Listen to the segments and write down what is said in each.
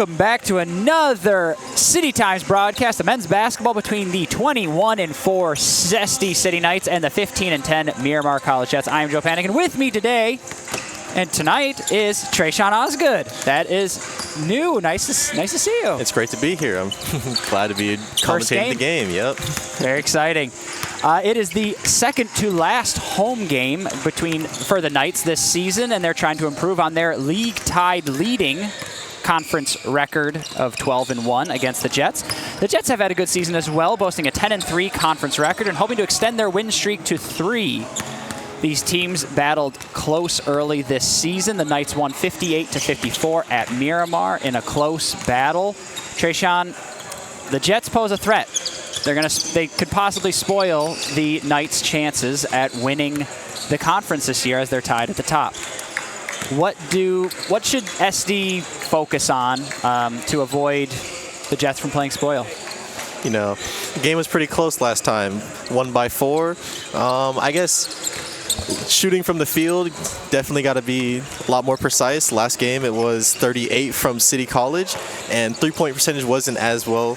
Welcome back to another City Times broadcast of men's basketball between the 21-4 SD City Knights and the 15-10 Miramar College Jets. I am Joe Panek, and with me today and tonight is Tresean Osgood. That is new. Nice to see you. It's great to be here. I'm glad to be commentating the game. Yep. Very exciting. It is the second to last home game for the Knights this season, and they're trying to improve on their league-tied leading conference record of 12-1 against the Jets. The Jets have had a good season as well, boasting a 10-3 conference record and hoping to extend their win streak to 3. These teams battled close early this season. The Knights won 58-54 at Miramar in a close battle. Tresean, the Jets pose a threat. They could possibly spoil the Knights' chances at winning the conference this year as they're tied at the top. What should SD focus on to avoid the Jets from playing spoil? You know, the game was pretty close last time, won by 4. I guess shooting from the field definitely got to be a lot more precise. Last game it was 38 from City College, and three-point percentage wasn't as good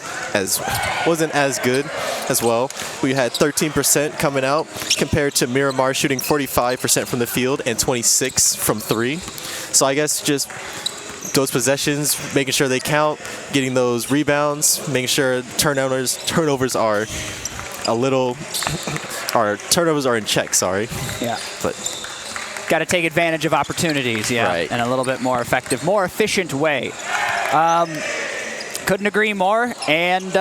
as well. We had 13% coming out compared to Miramar shooting 45% from the field and 26 from 3. So I guess just those possessions, making sure they count, getting those rebounds, making sure turnovers are in check, sorry. Yeah. But got to take advantage of opportunities, yeah, right, in a little bit more effective, more efficient way. Couldn't agree more. And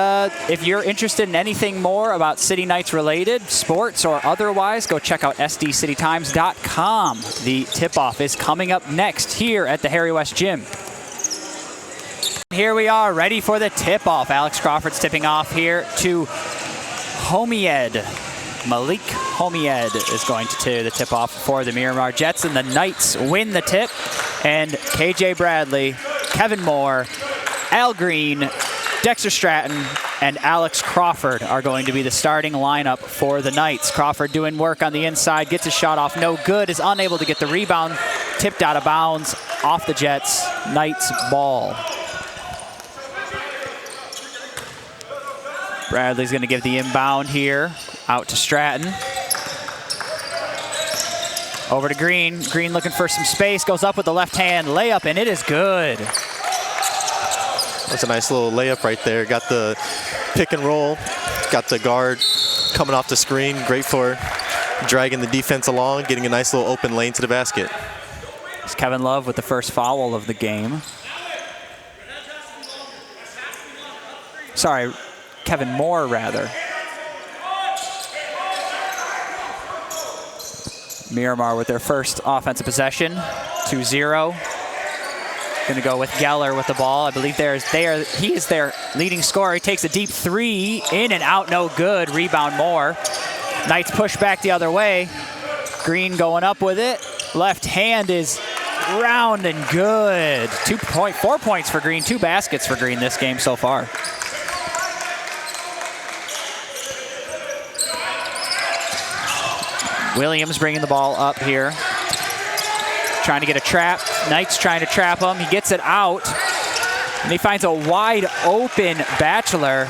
if you're interested in anything more about City Knights related, sports or otherwise, go check out sdcitytimes.com. The tip-off is coming up next here at the Harry West Gym. Here we are, ready for the tip-off. Alex Crawford's tipping off here to Homied. Malik Homied is going to the tip-off for the Miramar Jets, and the Knights win the tip. And KJ Bradley, Kevin Moore, Al Green, Dexter Stratton, and Alex Crawford are going to be the starting lineup for the Knights. Crawford doing work on the inside, gets a shot off, no good, is unable to get the rebound, tipped out of bounds, off the Jets. Knights ball. Bradley's going to give the inbound here, out to Stratton. Over to Green. Green looking for some space, goes up with the left hand layup, and it is good. That's a nice little layup right there. Got the pick and roll, got the guard coming off the screen. Great for dragging the defense along, getting a nice little open lane to the basket. It's Kevin Love with the first foul of the game. Sorry, Kevin Moore, rather. Miramar with their first offensive possession, 2-0. Going to go with Geller with the ball. I believe he is their leading scorer. He takes a deep 3, in and out, no good. Rebound Moore. Knights push back the other way. Green going up with it. Left hand is round and good. 4 points for Green, 2 baskets for Green this game so far. Williams bringing the ball up here. Trying to get a trap. Knights trying to trap him. He gets it out. And he finds a wide open Bachelor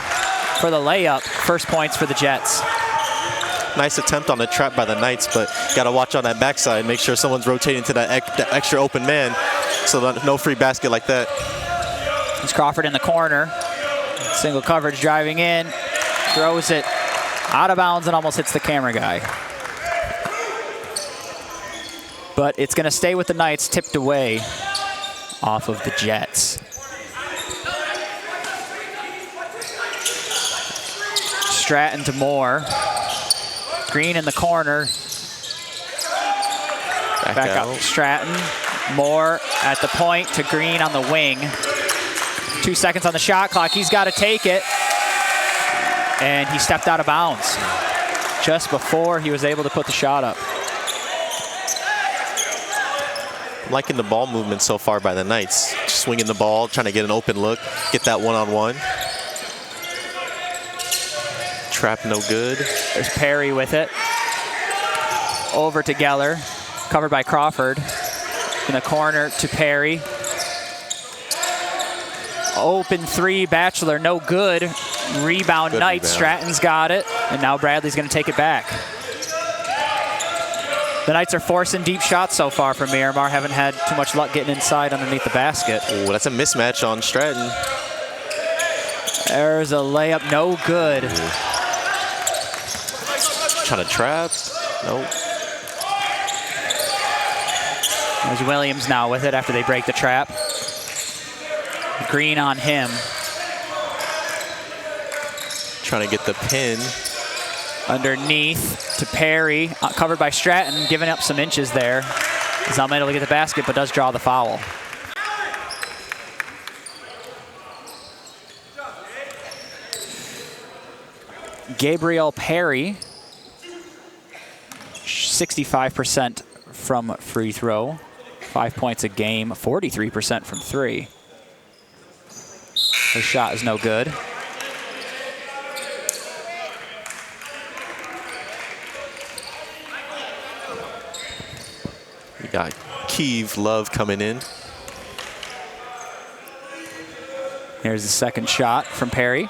for the layup. First points for the Jets. Nice attempt on the trap by the Knights, but got to watch on that backside. Make sure someone's rotating to that extra open man so that no free basket like that. It's Crawford in the corner. Single coverage driving in. Throws it out of bounds and almost hits the camera guy. But it's going to stay with the Knights, tipped away off of the Jets. Stratton to Moore. Green in the corner. Back up Stratton. Moore at the point to Green on the wing. 2 seconds on the shot clock. He's got to take it. And he stepped out of bounds just before he was able to put the shot up. Liking the ball movement so far by the Knights. Swinging the ball, trying to get an open look, get that one-on-one. Trap no good. There's Perry with it. Over to Geller, covered by Crawford. In the corner to Perry. Open three, Bachelor, no good. Rebound, Knights. Stratton's got it, and now Bradley's going to take it back. The Knights are forcing deep shots so far from Miramar. Haven't had too much luck getting inside underneath the basket. Ooh, that's a mismatch on Stratton. There's a layup, no good. Ooh. Trying to trap. Nope. There's Williams now with it after they break the trap. Green on him. Trying to get the pin. Underneath to Perry, covered by Stratton, giving up some inches there. He's not able to get the basket, but does draw the foul. Gabriel Perry, 65% from free throw, 5 points a game, 43% from three. His shot is no good. We got Keeve Love coming in. Here's the second shot from Perry.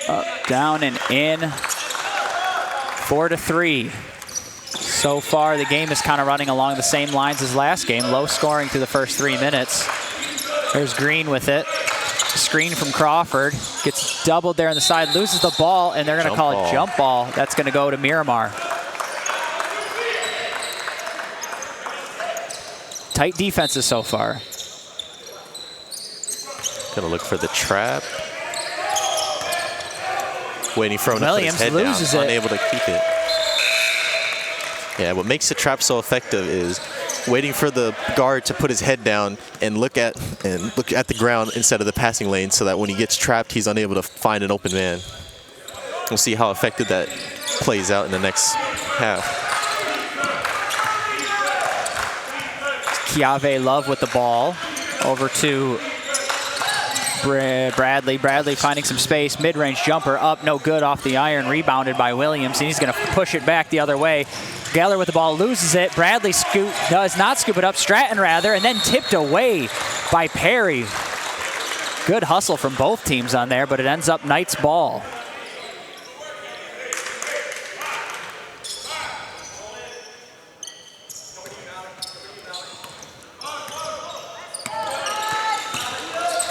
Up, down, and in. 4-3. So far, the game is kind of running along the same lines as last game. Low scoring through the first 3 minutes. There's Green with it. Screen from Crawford. Gets doubled there on the side, loses the ball, and they're going to call it jump ball. That's going to go to Miramar. Tight defenses so far. Gonna look for the trap. Waiting for him to put his head down. Unable to keep it. Yeah, what makes the trap so effective is waiting for the guard to put his head down and look at the ground instead of the passing lane, so that when he gets trapped, he's unable to find an open man. We'll see how effective that plays out in the next half. Kiave Love with the ball. Over to Bradley. Bradley finding some space. Mid-range jumper up, no good off the iron. Rebounded by Williams. And he's going to push it back the other way. Geller with the ball, loses it. Bradley does not scoop it up. Stratton rather, and then tipped away by Perry. Good hustle from both teams on there, but it ends up Knights ball.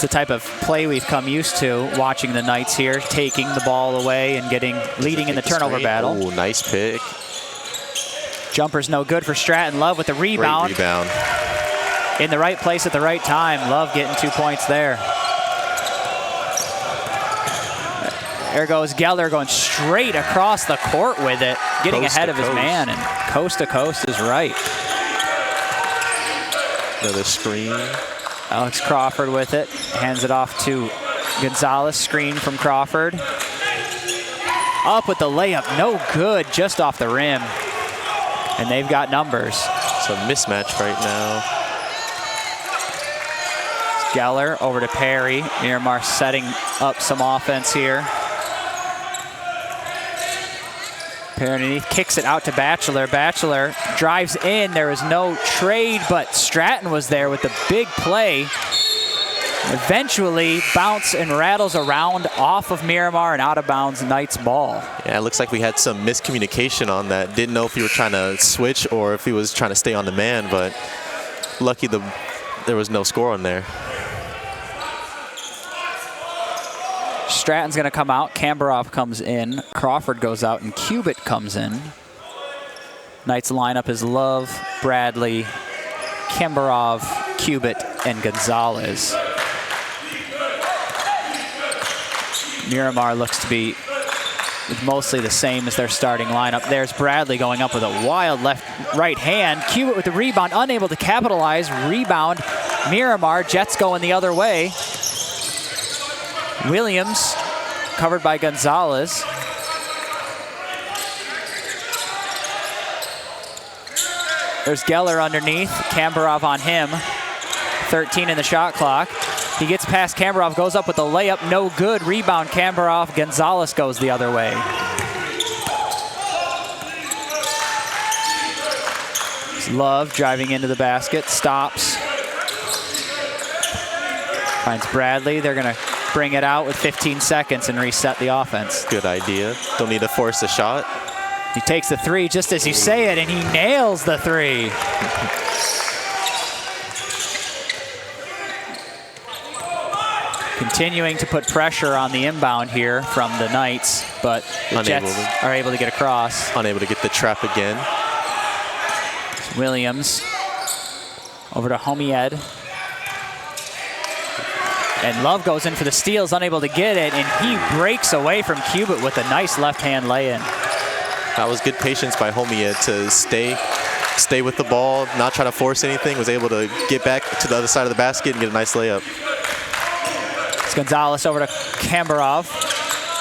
The type of play we've come used to watching the Knights here, taking the ball away and leading in the turnover battle. Ooh, nice pick. Jumper's no good for Stratton. Love with the rebound. Great rebound. In the right place at the right time. Love getting 2 points there. There goes Geller going straight across the court with it, getting ahead of his man, and coast to coast is right. Another screen. Alex Crawford with it, hands it off to Gonzalez. Screen from Crawford. Up with the layup, no good, just off the rim. And they've got numbers. So mismatch right now. Geller over to Perry. Miramar setting up some offense here. Perry underneath, kicks it out to Bachelor. Bachelor drives in. There was no trade, but Stratton was there with the big play. Eventually, bounce and rattles around off of Miramar and out of bounds, Knights ball. Yeah, it looks like we had some miscommunication on that. Didn't know if he were trying to switch or if he was trying to stay on the man, but lucky there was no score on there. Stratton's going to come out. Kambarov comes in. Crawford goes out, and Cubitt comes in. Knights lineup is Love, Bradley, Kambarov, Cubitt, and Gonzalez. Miramar looks to be mostly the same as their starting lineup. There's Bradley going up with a wild right hand. Cubitt with the rebound, unable to capitalize. Rebound, Miramar. Jets going the other way. Williams covered by Gonzalez. There's Geller underneath. Kambarov on him. 13 in the shot clock. He gets past Kambarov, goes up with the layup, no good. Rebound, Kambarov. Gonzalez goes the other way. Love driving into the basket, stops. Finds Bradley. They're going to bring it out with 15 seconds and reset the offense. Good idea. Don't need to force a shot. He takes the three just as you say it, and he nails the three. Continuing to put pressure on the inbound here from the Knights, but the Jets are able to get across. Unable to get the trap again. Williams over to Homied. And Love goes in for the steals, unable to get it, and he breaks away from Cubitt with a nice left-hand lay-in. That was good patience by Homied to stay with the ball, not try to force anything, was able to get back to the other side of the basket and get a nice layup. It's Gonzalez over to Kambarov.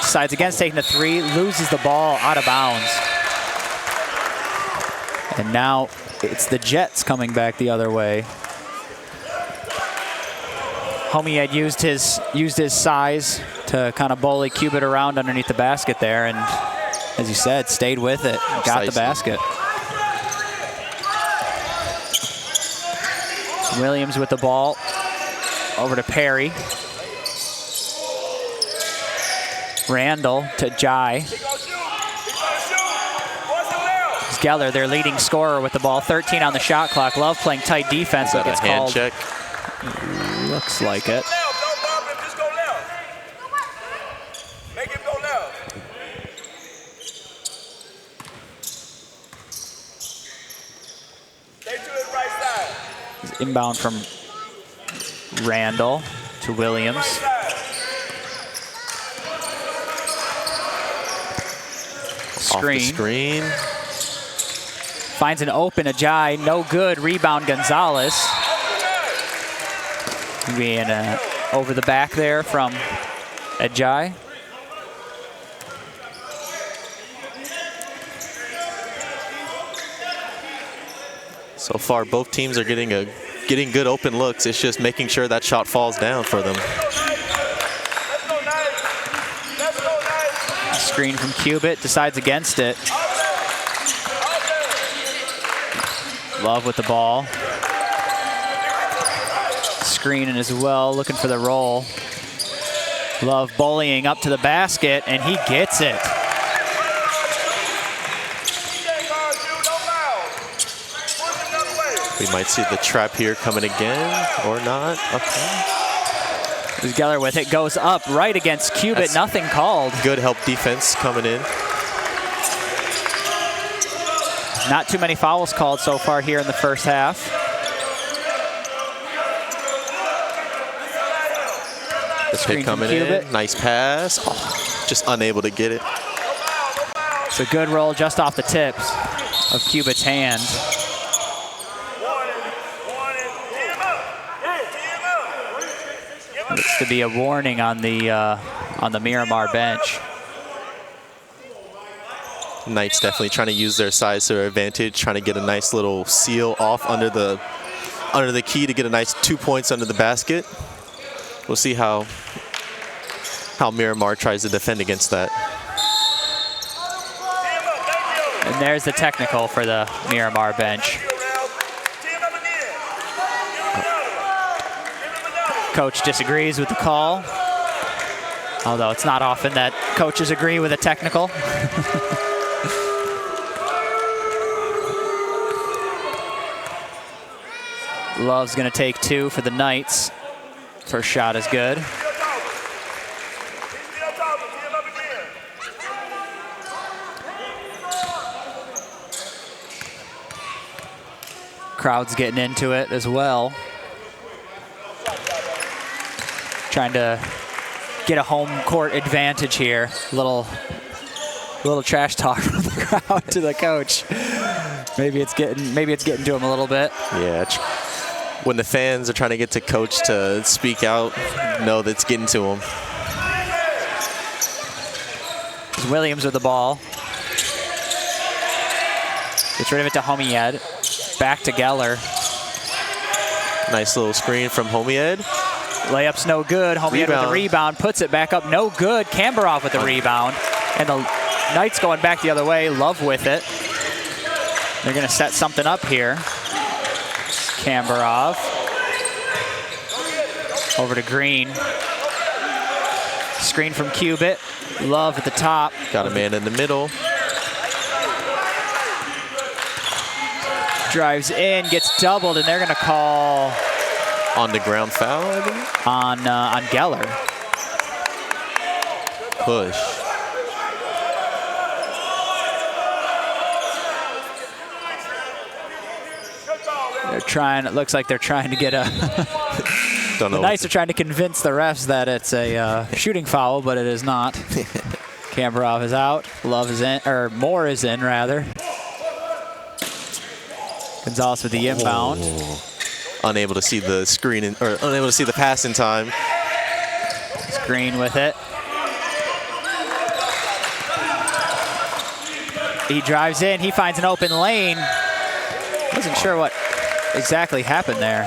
Decides against taking the three, loses the ball out of bounds. And now it's the Jets coming back the other way. Homie had used his size to kind of bully Cubitt around underneath the basket there, and as you said, stayed with it, got the basket. Williams with the ball, over to Perry. Randall to Jai. Geller, their leading scorer with the ball, 13 on the shot clock. Love playing tight defense. Is that a hand check? Looks like it. Inbound from Randall to Williams. Screen. Off the screen. Finds an open Ajay, no good. Rebound Gonzalez. Being over the back there from Ajay. So far, both teams are getting good open looks. It's just making sure that shot falls down for them. Screen from Cubitt, decides against it. Love with the ball. Screening as well, looking for the roll. Love bullying up to the basket, and he gets it. We might see the trap here coming again, or not. Okay. Geller with it, goes up right against Cubitt, that's nothing called. Good help defense coming in. Not too many fouls called so far here in the first half. This pick coming in, nice pass. Oh, just unable to get it. It's a good roll just off the tips of Cubitt's hand. Looks to be a warning on the Miramar bench. Knights definitely trying to use their size to their advantage, trying to get a nice little seal off under the key to get a nice 2 points under the basket. We'll see how Miramar tries to defend against that. And there's the technical for the Miramar bench. Coach disagrees with the call, although it's not often that coaches agree with a technical. Love's going to take two for the Knights. First shot is good. Crowd's getting into it as well. Trying to get a home court advantage here. Little trash talk from the crowd to the coach. Maybe it's getting to him a little bit. Yeah. When the fans are trying to get to coach to speak out, know that's getting to him. It's Williams with the ball. Gets rid of it to Homied. Back to Geller. Nice little screen from Homied. Layup's no good. Homied with the rebound, puts it back up. No good. Kambarov with the rebound. And the Knights going back the other way. Love with it. They're going to set something up here. Kambarov. Over to Green. Screen from Cubitt. Love at the top. Got a man in the middle. Drives in, gets doubled, and they're going to call On the ground foul, I believe? on Geller. Push. They're trying, it looks like they're trying to get a, Don't know. the Knights are trying to convince the refs that it's a shooting foul, but it is not. Kamprov is out, Love is in, or Moore is in, rather. Gonzalez with the inbound. Oh. Unable to see the screen, or unable to see the pass in time. Green with it. He drives in, he finds an open lane. Wasn't sure what exactly happened there.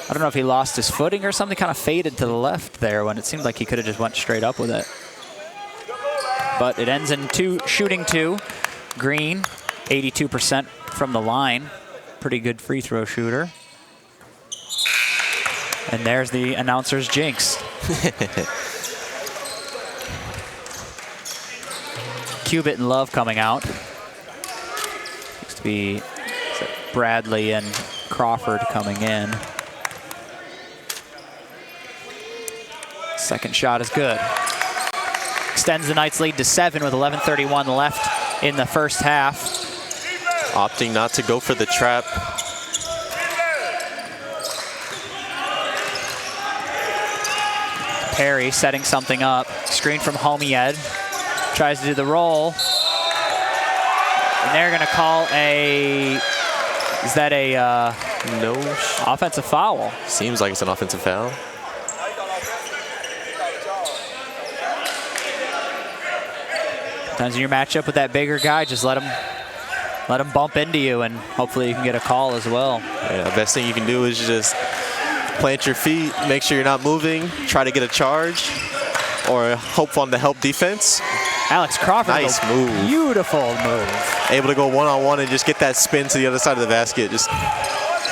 I don't know if he lost his footing or something, kind of faded to the left there when it seemed like he could have just went straight up with it. But it ends in shooting two. Green, 82% from the line. Pretty good free throw shooter. And there's the announcer's jinx. Cubitt and Love coming out. Looks to be Bradley and Crawford coming in. Second shot is good. Extends the Knights' lead to 7 with 11:31 left in the first half. Opting not to go for the trap. Perry setting something up. Screen from Homied. Tries to do the roll. And they're going to call a, is that a No. offensive foul? Seems like it's an offensive foul. Sometimes in your matchup with that bigger guy, just let him bump into you, and hopefully you can get a call as well. Yeah, the best thing you can do is just plant your feet, make sure you're not moving, try to get a charge, or hope on the help defense. Alex Crawford, Nice move. Beautiful move. Able to go one-on-one and just get that spin to the other side of the basket. Just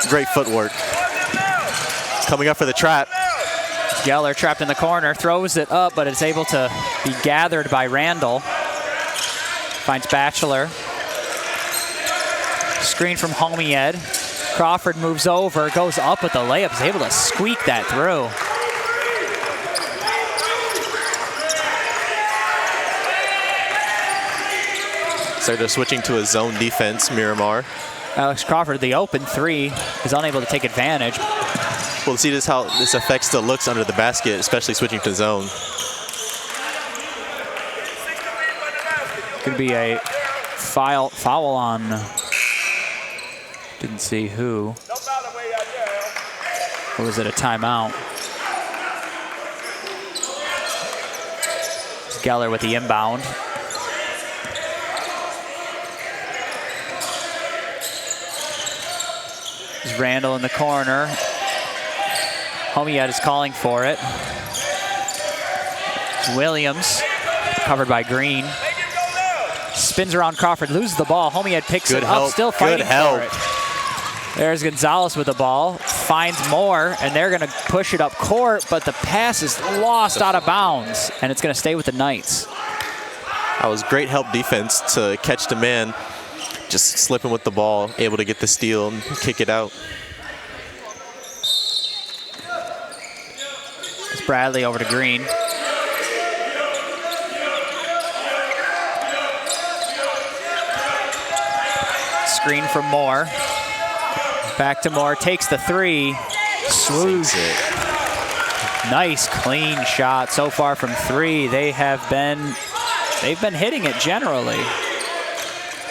great footwork. Coming up for the trap. Geller trapped in the corner, throws it up, but it's able to be gathered by Randall. Finds Batchelor. Screen from Homied. Crawford moves over, goes up with the layup, is able to squeak that through. So they're switching to a zone defense, Miramar. Alex Crawford, the open three, is unable to take advantage. We'll see just how this affects the looks under the basket, especially switching to zone. Could be a foul on, didn't see who. Or was it a timeout? It's Geller with the inbound. There's Randall in the corner. Homied is calling for it. It's Williams, covered by Green. Spins around Crawford, loses the ball. Homied picks it up, still fighting for it. There's Gonzalez with the ball, finds Moore, and they're going to push it up court, but the pass is lost out of bounds, and it's going to stay with the Knights. That was great help defense to catch the man, just slipping with the ball, able to get the steal and kick it out. It's Bradley over to Green. Screen from Moore. Back to Moore, takes the three. Swoosh. Nice clean shot so far from three. They've been hitting it generally.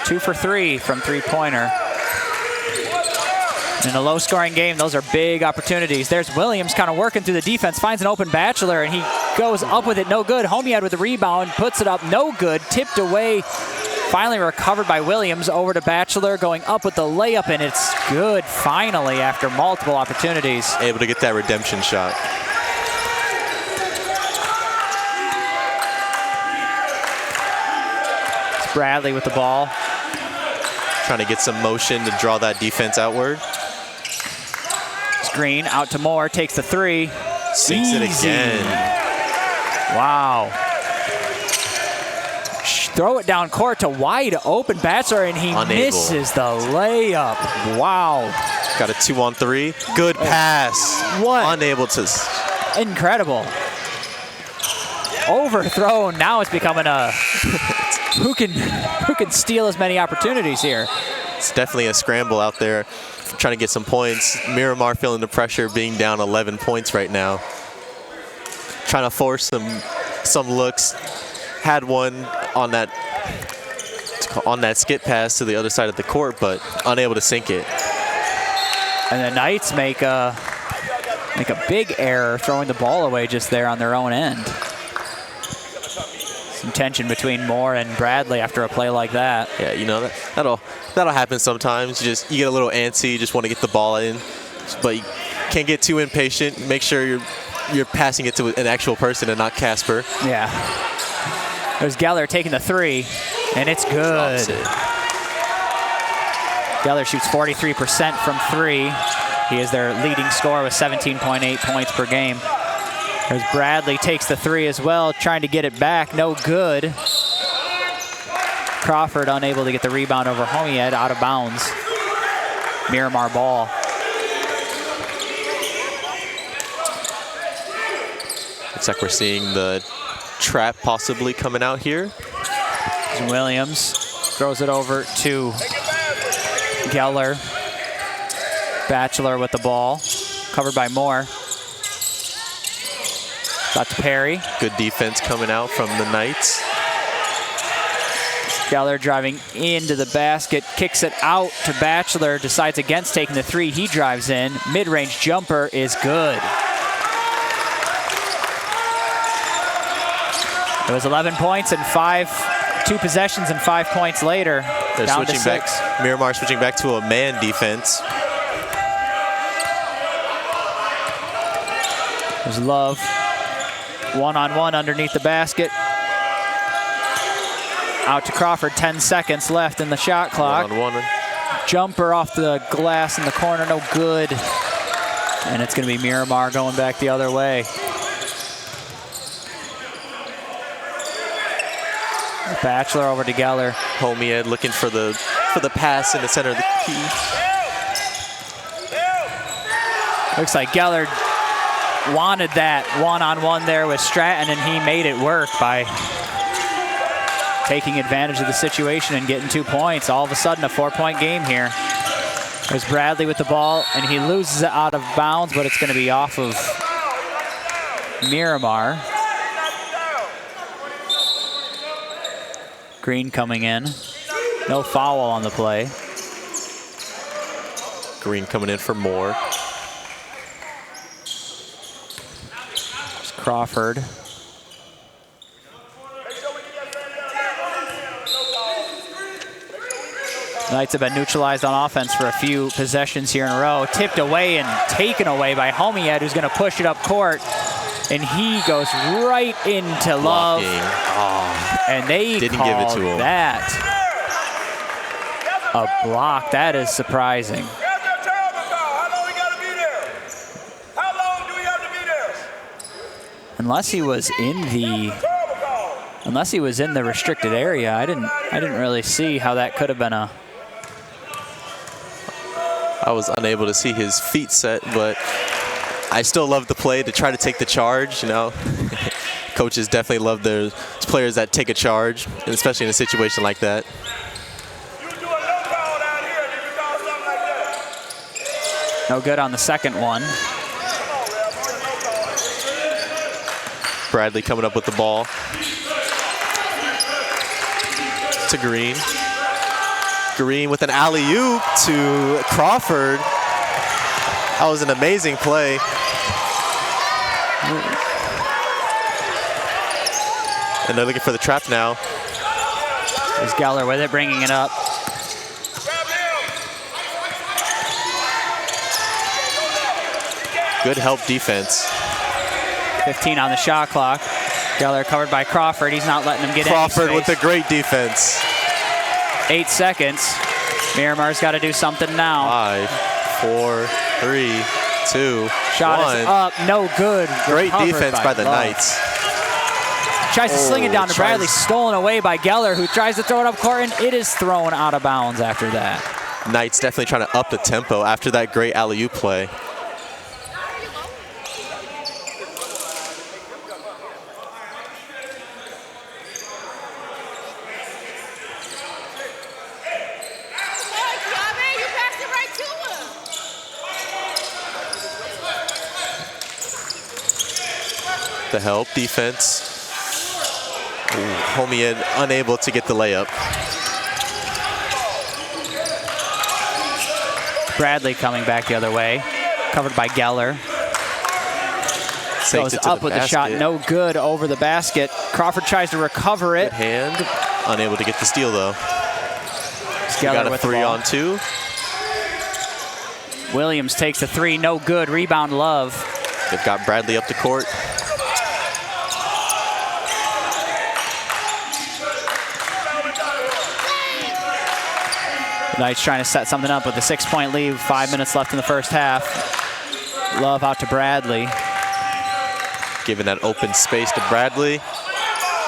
2 for 3 from three-pointer. In a low-scoring game, those are big opportunities. There's Williams kind of working through the defense, finds an open Batchelor, and he goes up with it, no good. Homied with the rebound, puts it up, no good, tipped away. Finally recovered by Williams, over to Batchelor, going up with the layup, and it's good finally after multiple opportunities. Able to get that redemption shot. It's Bradley with the ball. Trying to get some motion to draw that defense outward. Green. Out to Moore. Takes the three. Sinks it again. Wow. Throw it down court to wide open Batchelor, and he misses the layup. Wow. Got a 2-on-3. Good pass. What? Unable to. Incredible. Overthrown. Now it's becoming a who can steal as many opportunities here. It's definitely a scramble out there, trying to get some points. Miramar feeling the pressure, being down 11 points right now. Trying to force some looks. Had one on that skip pass to the other side of the court, but unable to sink it. And the Knights make a big error throwing the ball away just there on their own end. Some tension between Moore and Bradley after a play like that. Yeah, you know, that'll happen sometimes. You get a little antsy, you just want to get the ball in, but you can't get too impatient. Make sure you're passing it to an actual person and not Casper. Yeah. There's Geller taking the three, and it's good. Geller shoots 43% from three. He is their leading scorer with 17.8 points per game. There's Bradley takes the three as well, trying to get it back. No good. Crawford unable to get the rebound over Homiead, out of bounds. Miramar ball. Looks like we're seeing the trap possibly coming out here. Williams throws it over to Geller. Batchelor with the ball, covered by Moore. Got to Perry. Good defense coming out from the Knights. Geller driving into the basket, kicks it out to Batchelor, decides against taking the three. He drives in. Mid-range jumper is good. It was 11 points and 2 possessions and 5 points later. They're down switching to 6. back. Miramar switching back to a man defense. There's Love. One-on-one underneath the basket. Out to Crawford, 10 seconds left in the shot clock. One-on-one. Jumper off the glass in the corner, no good. And it's going to be Miramar going back the other way. Batchelor over to Geller. Homiead looking for the pass in the center of the key. Looks like Geller wanted that one-on-one there with Stratton, and he made it work by taking advantage of the situation and getting 2 points. All of a sudden, a 4-point game here. There's Bradley with the ball, and he loses it out of bounds, but it's going to be off of Miramar. Green coming in. No foul on the play. Green coming in for Moore. There's Crawford. Knights have been neutralized on offense for a few possessions here in a row. Tipped away and taken away by Homiead, who's going to push it up court. And he goes right into Love. Oh, and they didn't called give it to him. That a block. That is surprising. Unless he was in the restricted area, I didn't really see how that could have been a. I was unable to see his feet set, but I still love the play to try to take the charge, you know. Coaches definitely love their players that take a charge, and especially in a situation like that. No good on the second one. Bradley coming up with the ball. To Green. Green with an alley-oop to Crawford. That was an amazing play. And they're looking for the trap now. There's Geller with it, bringing it up. Good help defense. 15 on the shot clock. Geller covered by Crawford. He's not letting him get Crawford any space. with a great defense. 8 seconds. Miramar's got to do something now. 5, 4, 3, 2, Shot 1. is up, no good. Great Recovered defense by the Love. Knights. Tries to sling it down to tries- Bradley, stolen away by Geller, who tries to throw it up court, and it is thrown out of bounds after that. Knights definitely trying to up the tempo after that great alley-oop play. The help defense. Homie unable to get the layup. Bradley coming back the other way, covered by Geller. Takes Goes it to up with the shot, basket. no good over the basket. Crawford tries to recover it. Good hand, unable to get the steal though. Geller Got a with the 3 ball. on 2. Williams takes the 3, no good. Rebound Love. They've got Bradley up the court. Knights trying to set something up with a 6-point lead, 5 minutes left in the first half. Love out to Bradley. Giving that open space to Bradley.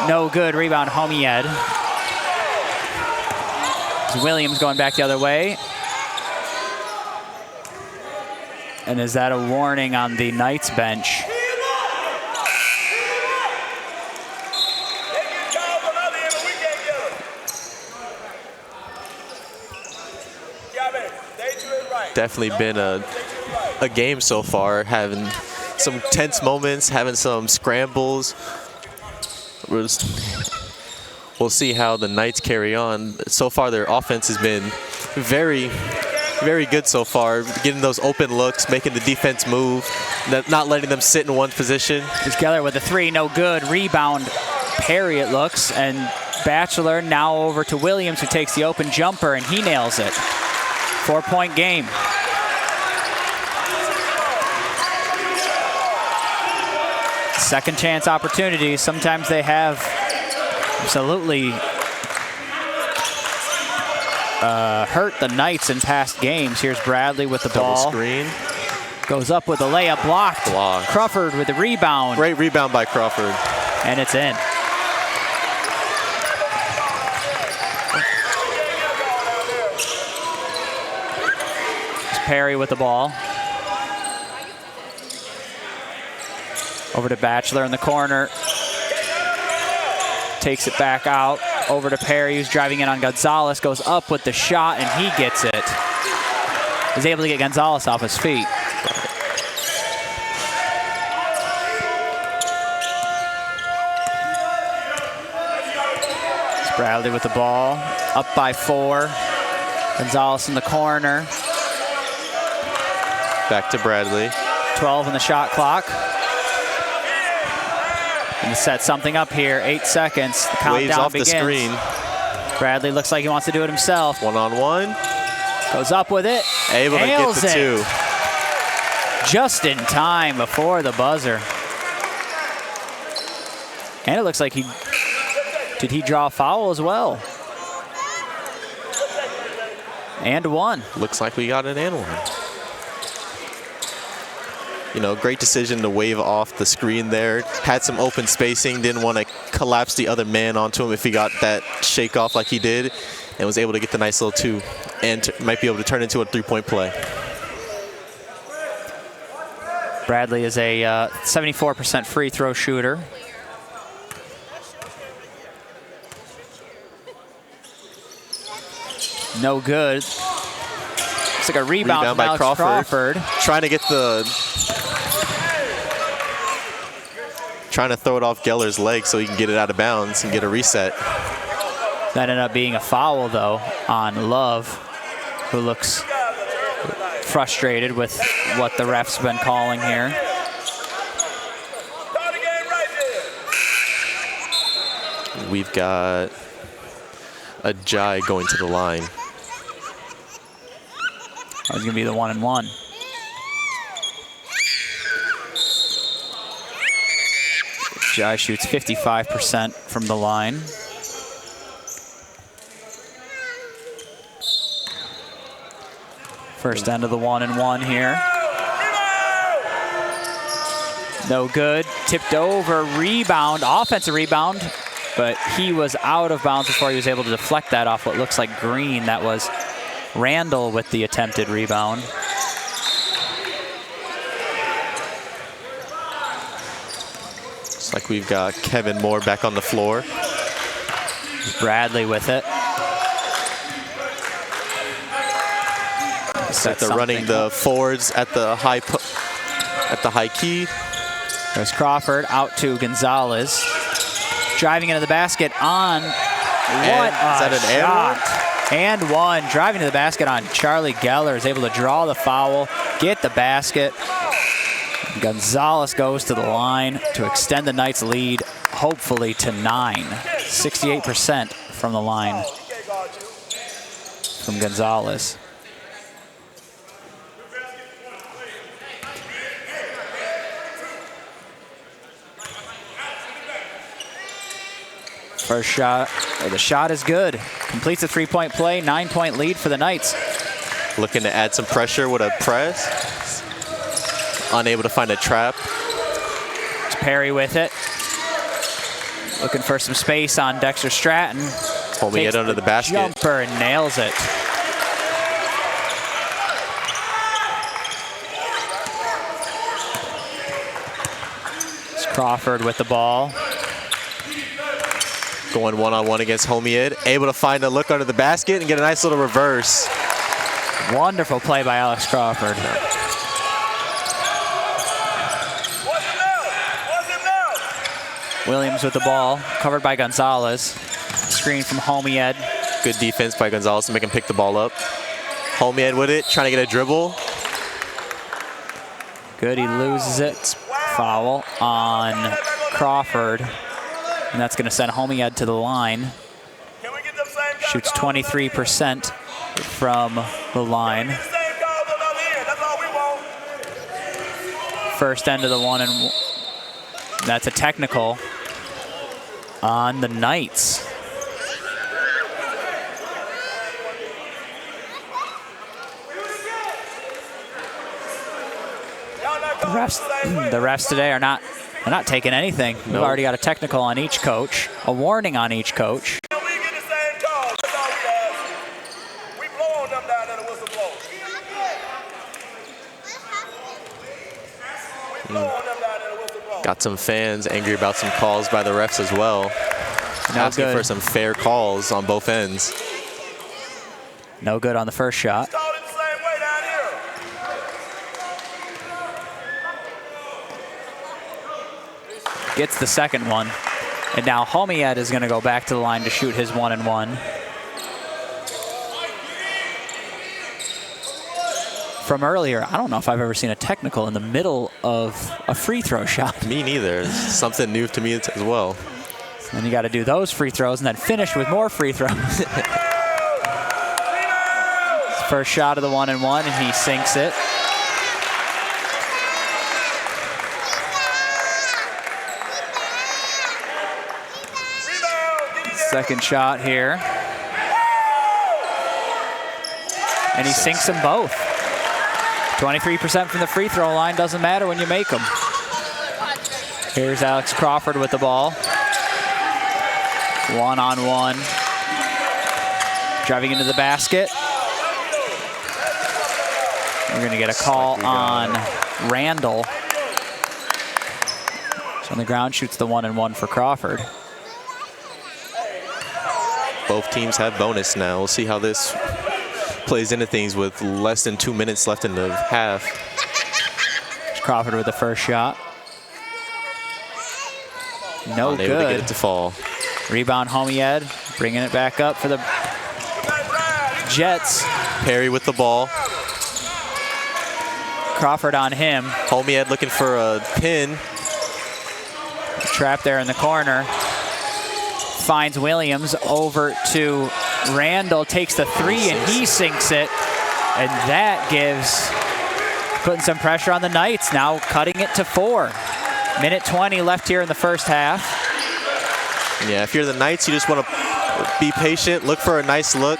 No good, rebound Homied. Williams going back the other way. And is that a warning on the Knights bench? Definitely been a game so far, having some tense moments, having some scrambles. We'll see how the Knights carry on. So far, their offense has been very, very good so far, getting those open looks, making the defense move, not letting them sit in one position. Here's Geller with a 3, no good. Rebound Perry, it looks, and Batchelor now over to Williams, who takes the open jumper, and he nails it. 4-point game. Second chance opportunities. Sometimes they have absolutely hurt the Knights in past games. Here's Bradley with the Double ball. screen. Goes up with a layup, blocked. Blocked. Crawford with the rebound. Great rebound by Crawford. And it's in. Perry with the ball. Over to Batchelor in the corner. Takes it back out. Over to Perry, who's driving in on Gonzalez. Goes up with the shot, and he gets it. Is able to get Gonzalez off his feet. It's Bradley with the ball. Up by 4. Gonzalez in the corner. Back to Bradley. 12 on the shot clock. And to set something up here, 8 seconds. The countdown Waves off begins. the screen. Bradley looks like he wants to do it himself. 1-on-1. Goes up with it. Able to get Nails the it. 2. Just in time before the buzzer. And it looks like did he draw a foul as well? And 1. Looks like we got an and 1. You know, great decision to wave off the screen there. Had some open spacing, didn't want to collapse the other man onto him if he got that shake off like he did, and was able to get the nice little 2 and might be able to turn into a 3-point play. Bradley is a 74% free throw shooter. No good. It's like a rebound by from Alex Crawford. Trying to throw it off Geller's leg so he can get it out of bounds and get a reset. That ended up being a foul, though, on Love, who looks frustrated with what the ref's been calling here. We've got a Jai going to the line. That was going to be the 1-and-1. Jai shoots 55% from the line. First end of the 1-and-1 here. No good. Tipped over. Rebound. Offensive rebound. But he was out of bounds before he was able to deflect that off what looks like green. That was Randall with the attempted rebound. Looks like we've got Kevin Moore back on the floor. Bradley with it. They're running the forwards at the high key. There's Crawford out to Gonzalez. Driving into the basket on what is that an shot. And one. Driving to the basket on Charlie Geller is able to draw the foul, get the basket. Gonzalez goes to the line to extend the Knights' lead, hopefully to 9. 68% from the line from Gonzalez. First shot, the shot is good. Completes a three-point play, 9-point lead for the Knights. Looking to add some pressure with a press. Unable to find a trap. It's Perry with it. Looking for some space on Dexter Stratton. Holding it under the basket. Jumper and nails it. It's Crawford with the ball. Going one-on-one against Homiid. Able to find a look under the basket and get a nice little reverse. Wonderful play by Alex Crawford. Williams with the ball, covered by Gonzalez. Screen from Homiid. Good defense by Gonzalez to make him pick the ball up. Homiid with it, trying to get a dribble. Good, he loses it. Foul on Crawford. And that's going to send Homiid to the line. Shoots 23% from the line. First end of the one, and that's a technical on the Knights. The refs today are not taking anything. We've already got a technical on each coach, a warning on each coach. Got some fans angry about some calls by the refs as well. Asking for some fair calls on both ends. No good on the first shot. Gets the second one. And now Homiid is going to go back to the line to shoot his 1-and-1. From earlier, I don't know if I've ever seen a technical in the middle of a free throw shot. Me neither. It's something new to me as well. And you got to do those free throws and then finish with more free throws. First shot of the 1-and-1, and he sinks it. Second shot here. And he sinks them both. 23% from the free throw line, doesn't matter when you make them. Here's Alex Crawford with the ball. One-on-one. Driving into the basket. We're going to get a call on Randall. So on the ground, shoots the 1-and-1 for Crawford. Both teams have bonus now. We'll see how this plays into things with less than 2 minutes left in the half. There's Crawford with the first shot. No good. Unable to get it to fall. Rebound Homiid, bringing it back up for the Jets. Perry with the ball. Crawford on him. Homiid looking for a pin. Trap there in the corner. Finds Williams over to Randall, takes the three, and he sinks it. And that gives, putting some pressure on the Knights, now cutting it to 4. Minute 20 left here in the first half. Yeah, if you're the Knights, you just want to be patient, look for a nice look.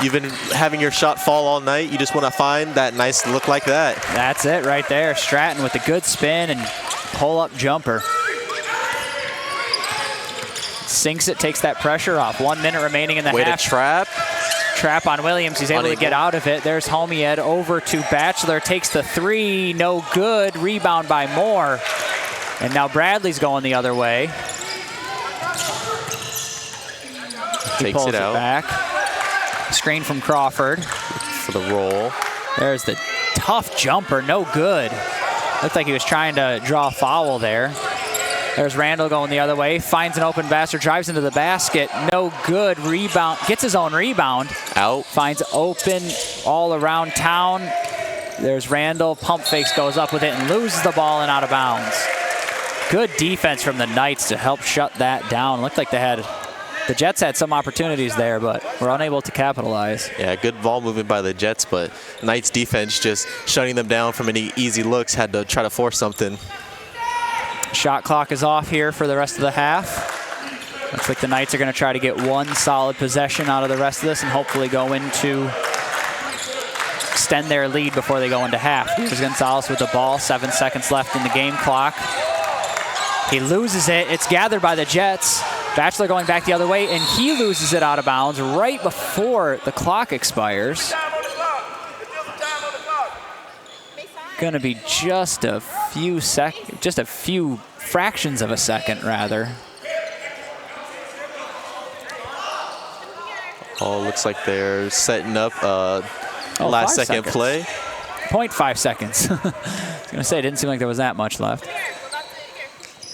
You've been having your shot fall all night. You just want to find that nice look like that. That's it right there. Stratton with a good spin and pull-up jumper. Sinks it, takes that pressure off. 1 minute remaining in the half. Way to trap. Trap on Williams. He's able to get out of it. There's Homied over to Batchelor. Takes the three. No good. Rebound by Moore. And now Bradley's going the other way. Takes it out. Back. Screen from Crawford. For the roll. There's the tough jumper. No good. Looked like he was trying to draw a foul there. There's Randall going the other way. Finds an open basket. Drives into the basket. No good. Rebound. Gets his own rebound. Out. Finds open all around town. There's Randall. Pump fakes, goes up with it and loses the ball and out of bounds. Good defense from the Knights to help shut that down. Looked like the Jets had some opportunities there, but were unable to capitalize. Yeah, good ball movement by the Jets, but Knights defense just shutting them down from any easy looks, had to try to force something. Shot clock is off here for the rest of the half. Looks like the Knights are going to try to get one solid possession out of the rest of this and hopefully go into extend their lead before they go into half. Here's Gonzalez with the ball. 7 seconds left in the game clock. He loses it. It's gathered by the Jets. Batchelor going back the other way, and he loses it out of bounds right before the clock expires. Going to be just a few fractions of a second, rather. Oh, looks like they're setting up last second play. 0.5 seconds. I was going to say, it didn't seem like there was that much left.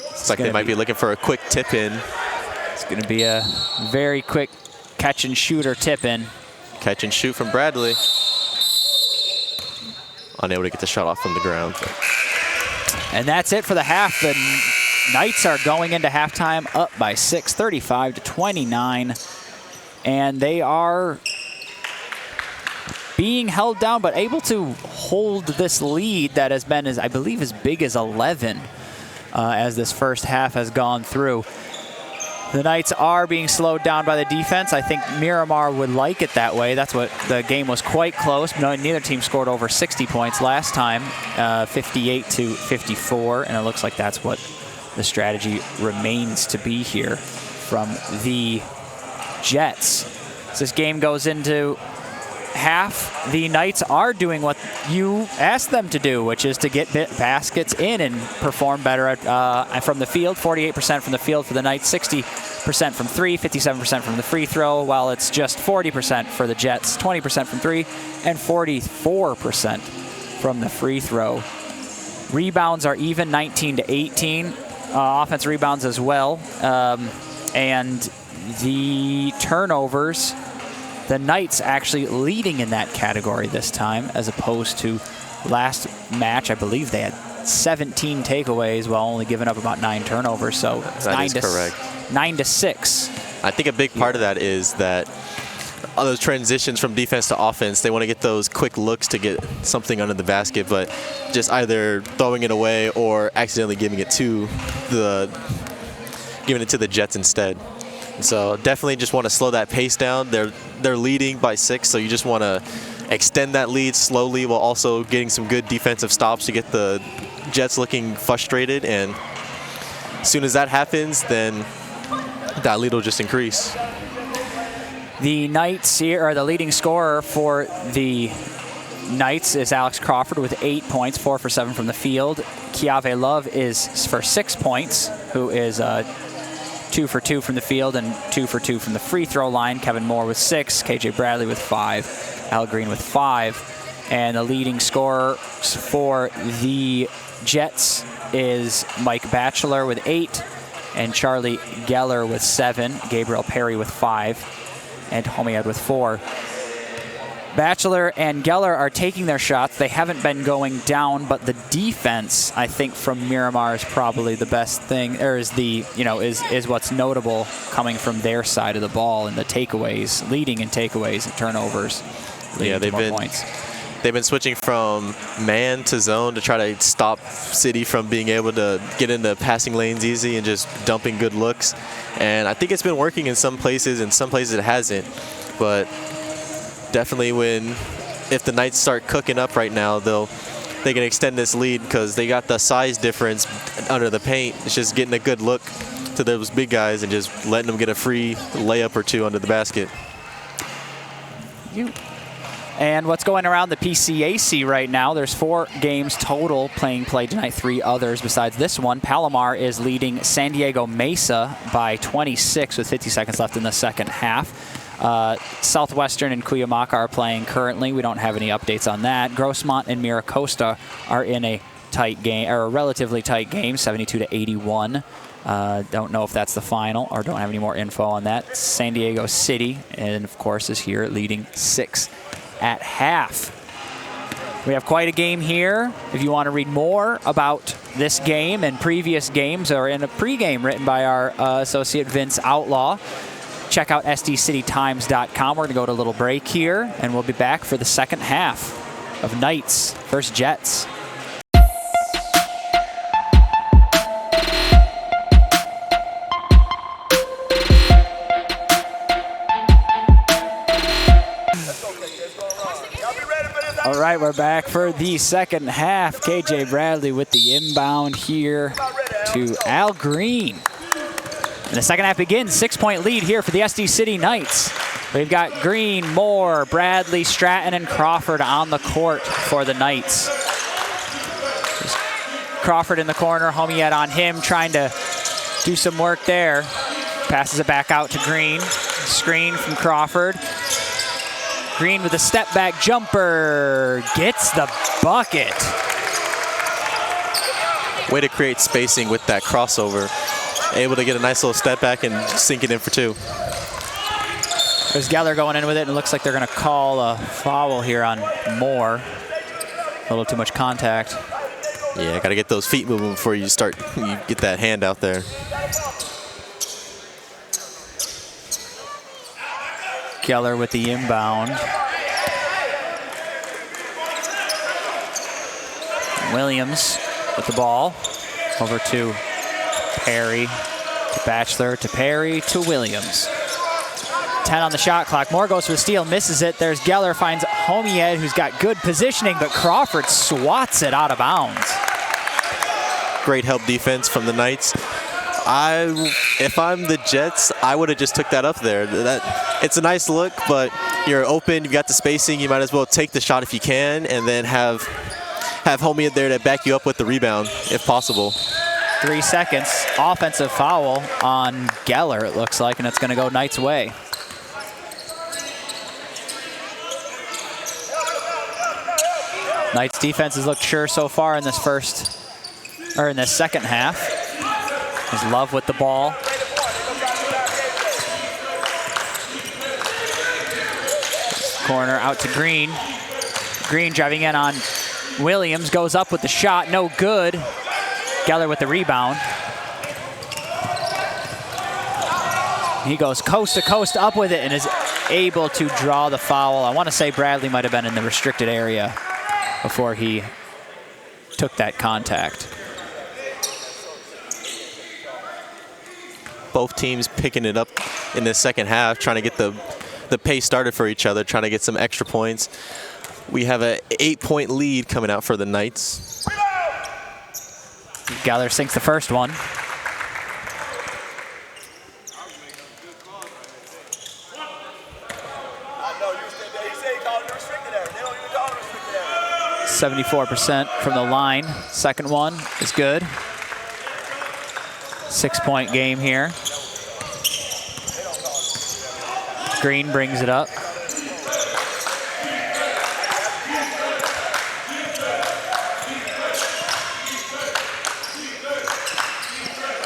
Looks like they might be looking for a quick tip in. It's going to be a very quick catch and shoot or tip in. Catch and shoot from Bradley. Unable to get the shot off from the ground. And that's it for the half. The Knights are going into halftime up by 6, 35-29. And they are being held down, but able to hold this lead that has been, I believe, as big as 11 as this first half has gone through. The Knights are being slowed down by the defense. I think Miramar would like it that way. That's what the game was quite close. Neither team scored over 60 points last time, 58-54, and it looks like that's what the strategy remains to be here from the Jets. As this game goes into half, the Knights are doing what you asked them to do, which is to get baskets in and perform better from the field. 48% from the field for the Knights, 60% from three, 57% from the free throw, while it's just 40% for the Jets, 20% from three, and 44% from the free throw. Rebounds are even, 19-18. Offensive rebounds as well. And the turnovers, the Knights actually leading in that category this time, as opposed to last match. I believe they had 17 takeaways while only giving up about 9 turnovers. So it's that is correct. 9-6. I think a big part of that is that on those transitions from defense to offense, they want to get those quick looks to get something under the basket, but just either throwing it away or accidentally giving it to the Jets instead. So definitely just want to slow that pace down. They're leading by 6, so you just want to extend that lead slowly while also getting some good defensive stops to get the Jets looking frustrated. And as soon as that happens, then that lead will just increase. The Knights here, or the leading scorer for the Knights, is Alex Crawford with 8 points, 4 for 7 from the field. Kiave Love is for 6 points, who is 2 for 2 from the field and 2 for 2 from the free throw line. Kevin Moore with 6, KJ Bradley with 5, Al Green with 5. And the leading scorer for the Jets is Mike Batchelor with 8, and Charlie Geller with 7, Gabriel Perry with 5, and Homied with 4. Batchelor and Geller are taking their shots. They haven't been going down, but the defense, I think, from Miramar is probably the best thing, or is what's notable coming from their side of the ball and the takeaways, leading in takeaways and turnovers. Yeah, they've been switching from man to zone to try to stop City from being able to get into passing lanes easy and just dumping good looks. And I think it's been working in some places, and some places it hasn't. But definitely if the Knights start cooking up right now, they'll they can extend this lead because they got the size difference under the paint. It's just getting a good look to those big guys and just letting them get a free layup or two under the basket. And what's going around the PCAC right now, there's 4 games total played tonight, 3 others besides this one. Palomar is leading San Diego Mesa by 26 with 50 seconds left in the second half. Southwestern and Cuyamaca are playing currently. We don't have any updates on that. Grossmont and Miracosta are in a tight game, or a relatively tight game, 72-81. Don't know if that's the final, or don't have any more info on that. San Diego City, and of course, is here leading 6 at half. We have quite a game here. If you want to read more about this game and previous games, or in a pregame written by our associate Vince Outlaw, check out sdcitytimes.com. We're going to go to a little break here, and we'll be back for the second half of Knights versus Jets. All right, we're back for the second half. KJ Bradley with the inbound here to Al Green. And the second half begins. 6-point lead here for the SD City Knights. We've got Green, Moore, Bradley, Stratton, and Crawford on the court for the Knights. There's Crawford in the corner, Homiet on him, trying to do some work there. Passes it back out to Green. Screen from Crawford. Green with a step-back jumper. Gets the bucket. Way to create spacing with that crossover. Able to get a nice little step back and sink it in for 2. There's Geller going in with it, and it looks like they're going to call a foul here on Moore. A little too much contact. Yeah, got to get those feet moving before you get that hand out there. Geller with the inbound. Williams with the ball. Over to Perry, to Batchelor, to Perry, to Williams. 10 on the shot clock. Moore goes for the steal, misses it. There's Geller, finds Homiet, who's got good positioning, but Crawford swats it out of bounds. Great help defense from the Knights. If I'm the Jets, I would have just took that up there. It's a nice look, but you're open, you've got the spacing, you might as well take the shot if you can, and then have Homiet there to back you up with the rebound, if possible. 3 seconds. Offensive foul on Geller, it looks like, and it's going to go Knights' way. Knights defense has looked sure so far in this second half. There's Love with the ball. Corner out to Green. Green driving in on Williams, goes up with the shot, no good. Geller with the rebound. He goes coast to coast up with it and is able to draw the foul. I want to say Bradley might have been in the restricted area before he took that contact. Both teams picking it up in the second half, trying to get the pace started for each other, trying to get some extra points. We have an 8-point lead coming out for the Knights. Geller sinks the first one. – 74% from the line. Second one is good. 6-point game here. Green brings it up.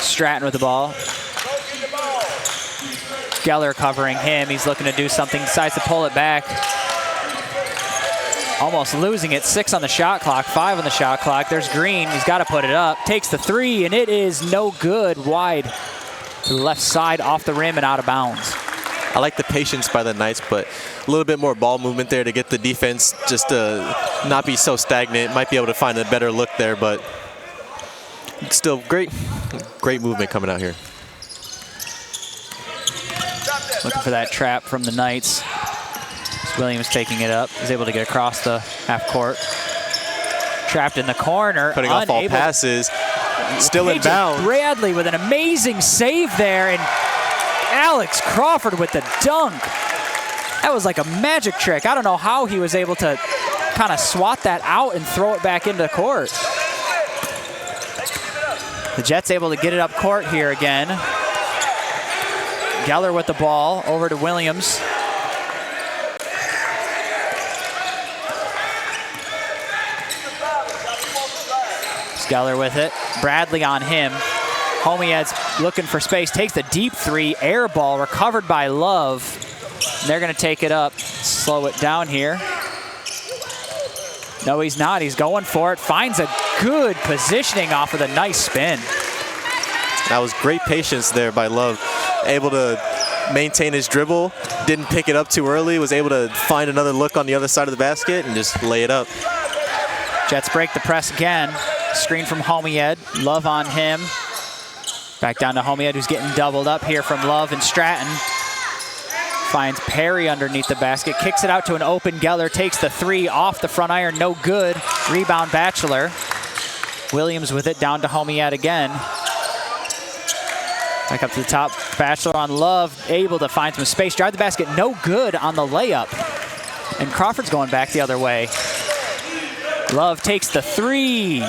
Stratton with the ball. Geller covering him. He's looking to do something, decides to pull it back. Almost losing it. 6 on the shot clock, 5 on the shot clock. There's Green. He's got to put it up. Takes the 3, and it is no good. Wide to the left side, off the rim and out of bounds. I like the patience by the Knights, but a little bit more ball movement there to get the defense just to not be so stagnant. Might be able to find a better look there, but still great movement coming out here. Looking for that trap from the Knights. Williams taking it up, is able to get across the half court. Trapped in the corner. Cutting off all passes. Still in bounds. Bradley with an amazing save there, and Alex Crawford with the dunk. That was like a magic trick. I don't know how he was able to kind of swat that out and throw it back into court. The Jets able to get it up court here again. Geller with the ball over to Williams. Geller with it. Bradley on him. Homiead's looking for space. Takes the deep three. Air ball recovered by Love. And they're going to take it up. Slow it down here. No, he's not. He's going for it. Finds a good positioning off of the nice spin. That was great patience there by Love. Able to maintain his dribble. Didn't pick it up too early. Was able to find another look on the other side of the basket and just lay it up. Jets break the press again. Screen from Homiead. Love on him. Back down to Homiead, who's getting doubled up here from Love and Stratton. Finds Perry underneath the basket. Kicks it out to an open Geller. Takes the three off the front iron. No good. Rebound Batchelor. Williams with it down to Homiead again. Back up to the top. Batchelor on Love. Able to find some space. Drive the basket. No good on the layup. And Crawford's going back the other way. Love takes the three.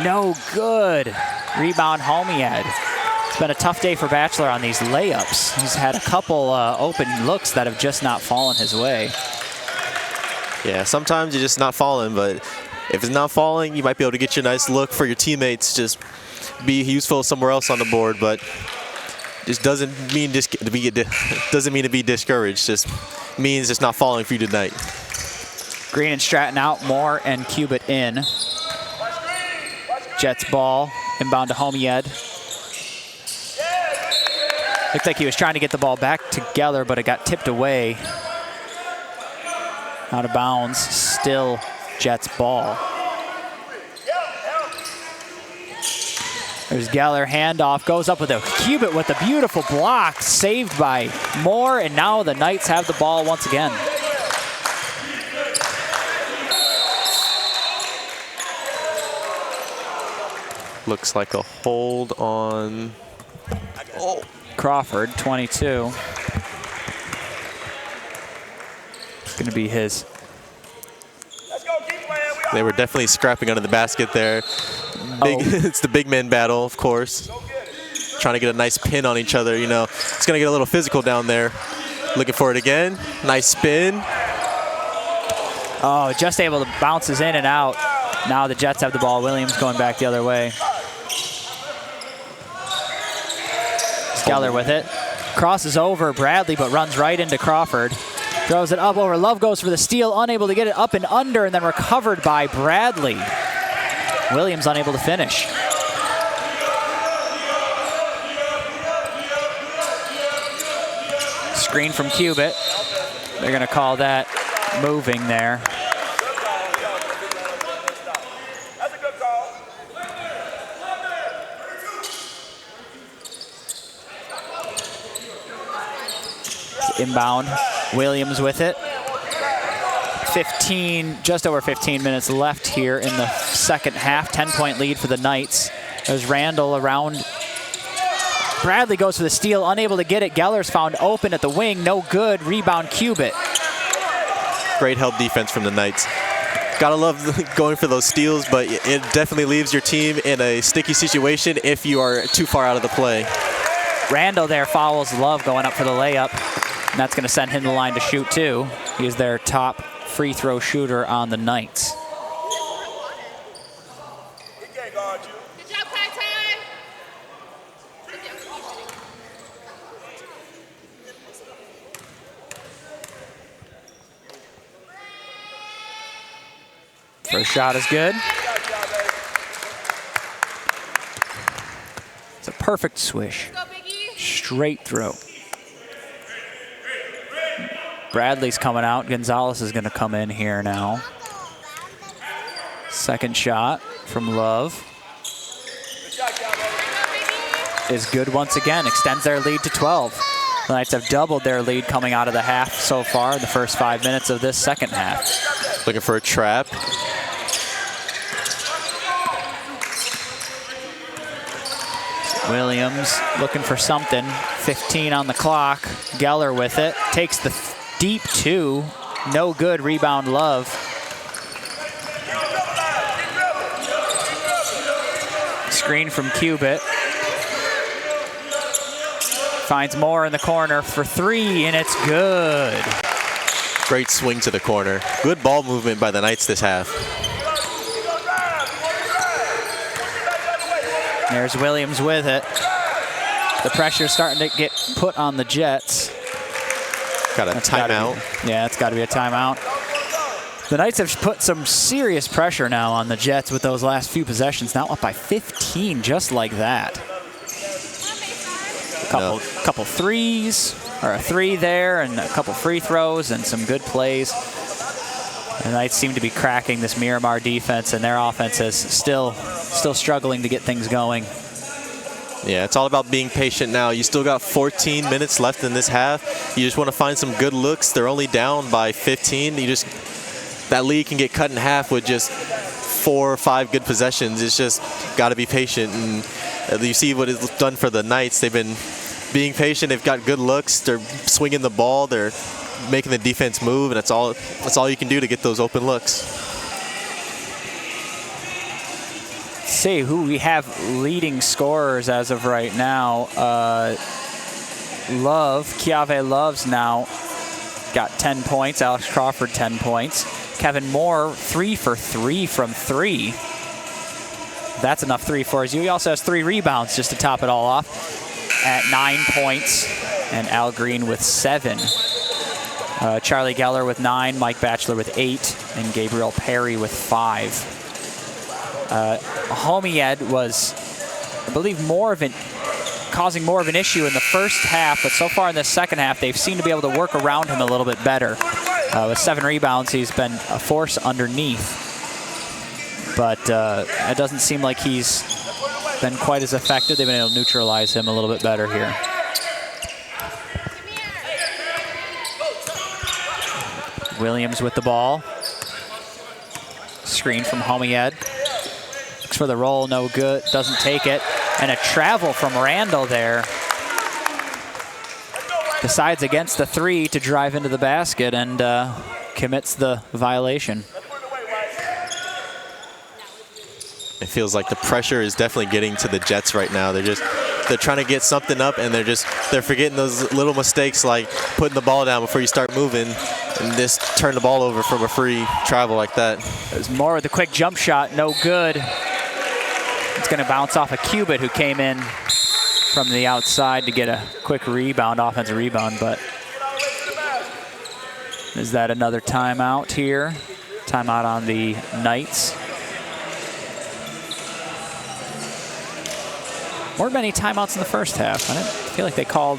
No good. Rebound Homiead. It's been a tough day for Batchelor on these layups. He's had a couple open looks that have just not fallen his way. Yeah, sometimes you're just not falling, but if it's not falling, you might be able to get you a nice look for your teammates. Just be useful somewhere else on the board, but just doesn't mean to be discouraged. Just means it's not falling for you tonight. Green and Stratton out, Moore and Cubitt in. Jets ball, inbound to Homiead. Looked like he was trying to get the ball back to Geller, but it got tipped away. Out of bounds, still Jets ball. There's Geller, handoff, goes up with a Cubitt with a beautiful block, saved by Moore, and now the Knights have the ball once again. Looks like a hold on Crawford, 22. It's going to be his. They were definitely scrapping under the basket there. It's the big man battle, of course. Trying to get a nice pin on each other, you know. It's going to get a little physical down there. Looking for it again. Nice spin. Oh, just able to bounces in and out. Now the Jets have the ball. Williams going back the other way. Geller with it. Crosses over Bradley, but runs right into Crawford. Throws it up over. Love goes for the steal, unable to get it up and under, and then recovered by Bradley. Williams unable to finish. Screen from Cubitt. They're going to call that moving there. Inbound, Williams with it. Just over 15 minutes left here in the second half. 10-point lead for the Knights. There's Randall around. Bradley goes for the steal, unable to get it. Geller's found open at the wing, no good. Rebound Cubitt. Great help defense from the Knights. Gotta love going for those steals, but it definitely leaves your team in a sticky situation if you are too far out of the play. Randall there follows Love going up for the layup. And that's going to send him to the line to shoot, too. He is their top free throw shooter on the Knights. Good job, Kai-Tai. First shot is good. It's a perfect swish. Straight throw. Bradley's coming out. Gonzalez is going to come in here now. Second shot from Love is good once again. Extends their lead to 12. The Knights have doubled their lead coming out of the half so far in the first 5 minutes of this second half. Looking for a trap. Williams looking for something. 15 on the clock. Geller with it. Takes the deep two. No good. Rebound, Love. Screen from Cubitt. Finds Moore in the corner for three, and it's good. Great swing to the corner. Good ball movement by the Knights this half. There's Williams with it. The pressure's starting to get put on the Jets. Got a timeout. Yeah, it's got to be a timeout. The Knights have put some serious pressure now on the Jets with those last few possessions. Now up by 15, just like that. Couple threes, or a three there, and a couple free throws, and some good plays. The Knights seem to be cracking this Miramar defense, and their offense is still struggling to get things going. Yeah, it's all about being patient now. You still got 14 minutes left in this half. You just want to find some good looks. They're only down by 15. That lead can get cut in half with just 4 or 5 good possessions. It's just got to be patient. And you see what it's done for the Knights. They've been being patient. They've got good looks. They're swinging the ball. They're making the defense move, and that's all you can do to get those open looks. Let's see who we have leading scorers as of right now. Kiave Love's now got 10 points. Alex Crawford, 10 points. Kevin Moore, 3 for 3 from 3. That's enough 3 for you. He also has 3 rebounds just to top it all off at 9 points. And Al Green with 7. Charlie Geller with 9, Mike Batchelor with 8, and Gabriel Perry with 5. Homied was, I believe, causing more of an issue in the first half, but so far in the second half, they've seemed to be able to work around him a little bit better. With 7 rebounds, he's been a force underneath. But it doesn't seem like he's been quite as effective. They've been able to neutralize him a little bit better here. Williams with the ball. Screen from Homied. Looks for the roll, no good. Doesn't take it. And a travel from Randall there. Decides against the 3 to drive into the basket and commits the violation. It feels like the pressure is definitely getting to the Jets right now. They're trying to get something up, and they're forgetting those little mistakes like putting the ball down before you start moving and just turn the ball over from a free travel like that. There's Moore with a quick jump shot, no good. It's going to bounce off a Cubitt who came in from the outside to get a quick rebound, offensive rebound, but is that another timeout here? Timeout on the Knights. Weren't many timeouts in the first half. I didn't feel like they called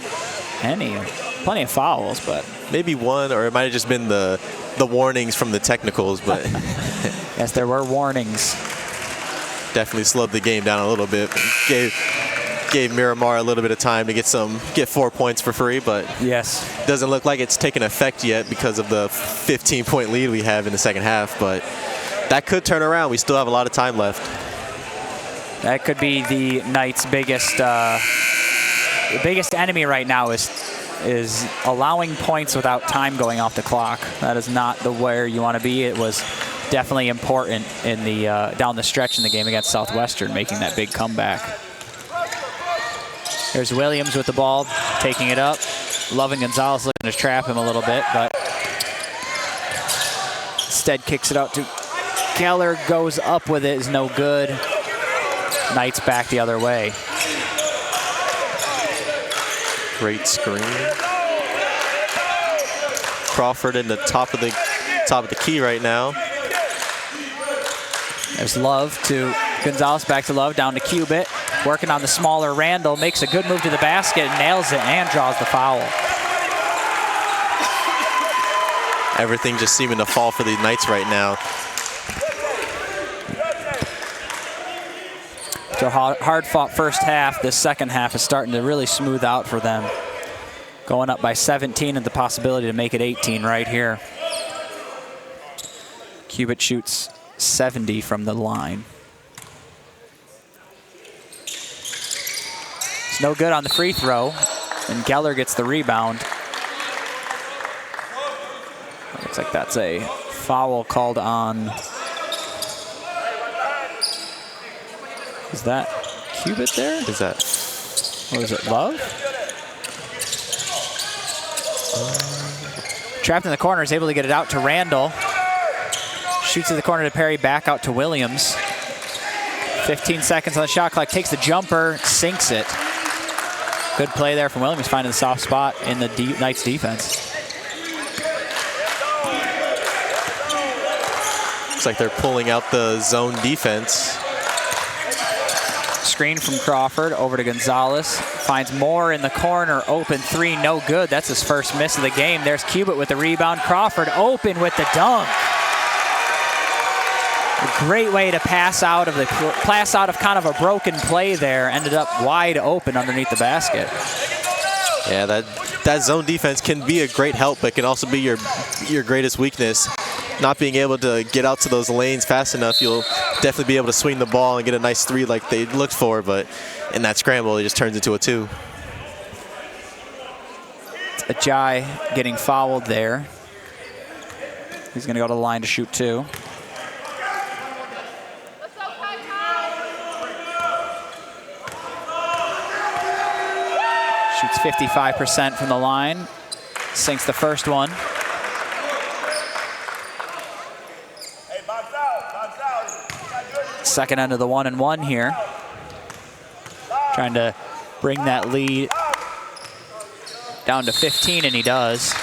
any. Plenty of fouls, but maybe one, or it might have just been the warnings from the technicals, but yes, there were warnings. Definitely slowed the game down a little bit. Gave Miramar a little bit of time to get 4 points for free, but yes, doesn't look like it's taken effect yet because of the 15-point lead we have in the second half, but that could turn around. We still have a lot of time left. That could be the Knights' biggest enemy right now is allowing points without time going off the clock. That is not where you want to be. It was definitely important in the down the stretch in the game against Southwestern, making that big comeback. There's Williams with the ball, taking it up. Love and Gonzalez looking to trap him a little bit, but instead kicks it out to Geller, goes up with it, is no good. Knights back the other way. Great screen. Crawford in the top of the key right now. There's Love to Gonzalez, back to Love, down to Cubitt. Working on the smaller Randall, makes a good move to the basket, nails it, and draws the foul. Everything just seeming to fall for the Knights right now. So hard-fought first half. This second half is starting to really smooth out for them. Going up by 17 and the possibility to make it 18 right here. Cubitt shoots 70 from the line. It's no good on the free throw, and Geller gets the rebound. Looks like that's a foul called on. Is that Cubit there? Is that? Or is it Love? Trapped in the corner, is able to get it out to Randall. Shoots to the corner to Perry, back out to Williams. 15 seconds on the shot clock, takes the jumper, sinks it. Good play there from Williams, finding the soft spot in the Knights defense. Looks like they're pulling out the zone defense. Screen from Crawford over to Gonzalez. Finds Moore in the corner. Open three, no good. That's his first miss of the game. There's Cubit with the rebound. Crawford open with the dunk. A great way to pass out of kind of a broken play there. Ended up wide open underneath the basket. Yeah, that zone defense can be a great help, but can also be your greatest weakness. Not being able to get out to those lanes fast enough, you'll definitely be able to swing the ball and get a nice three like they looked for, but in that scramble, it just turns into a two. Ajay getting fouled there. He's going to go to the line to shoot two. Shoots 55% from the line. Sinks the first one. Second end of the 1-and-1 here. Trying to bring that lead down to 15, and he does.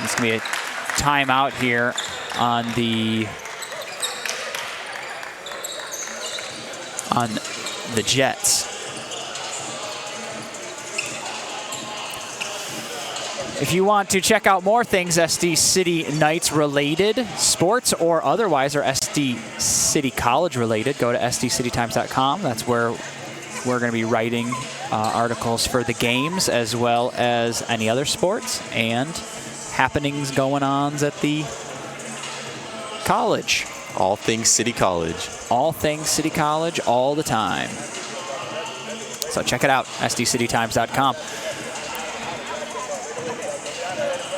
It's going to be a timeout here on the Jets. If you want to check out more things SD City Knights related, sports or otherwise, or SD City College related, go to sdcitytimes.com. That's where we're going to be writing articles for the games as well as any other sports and happenings going on at the college. All things City College. All things City College all the time. So check it out, sdcitytimes.com.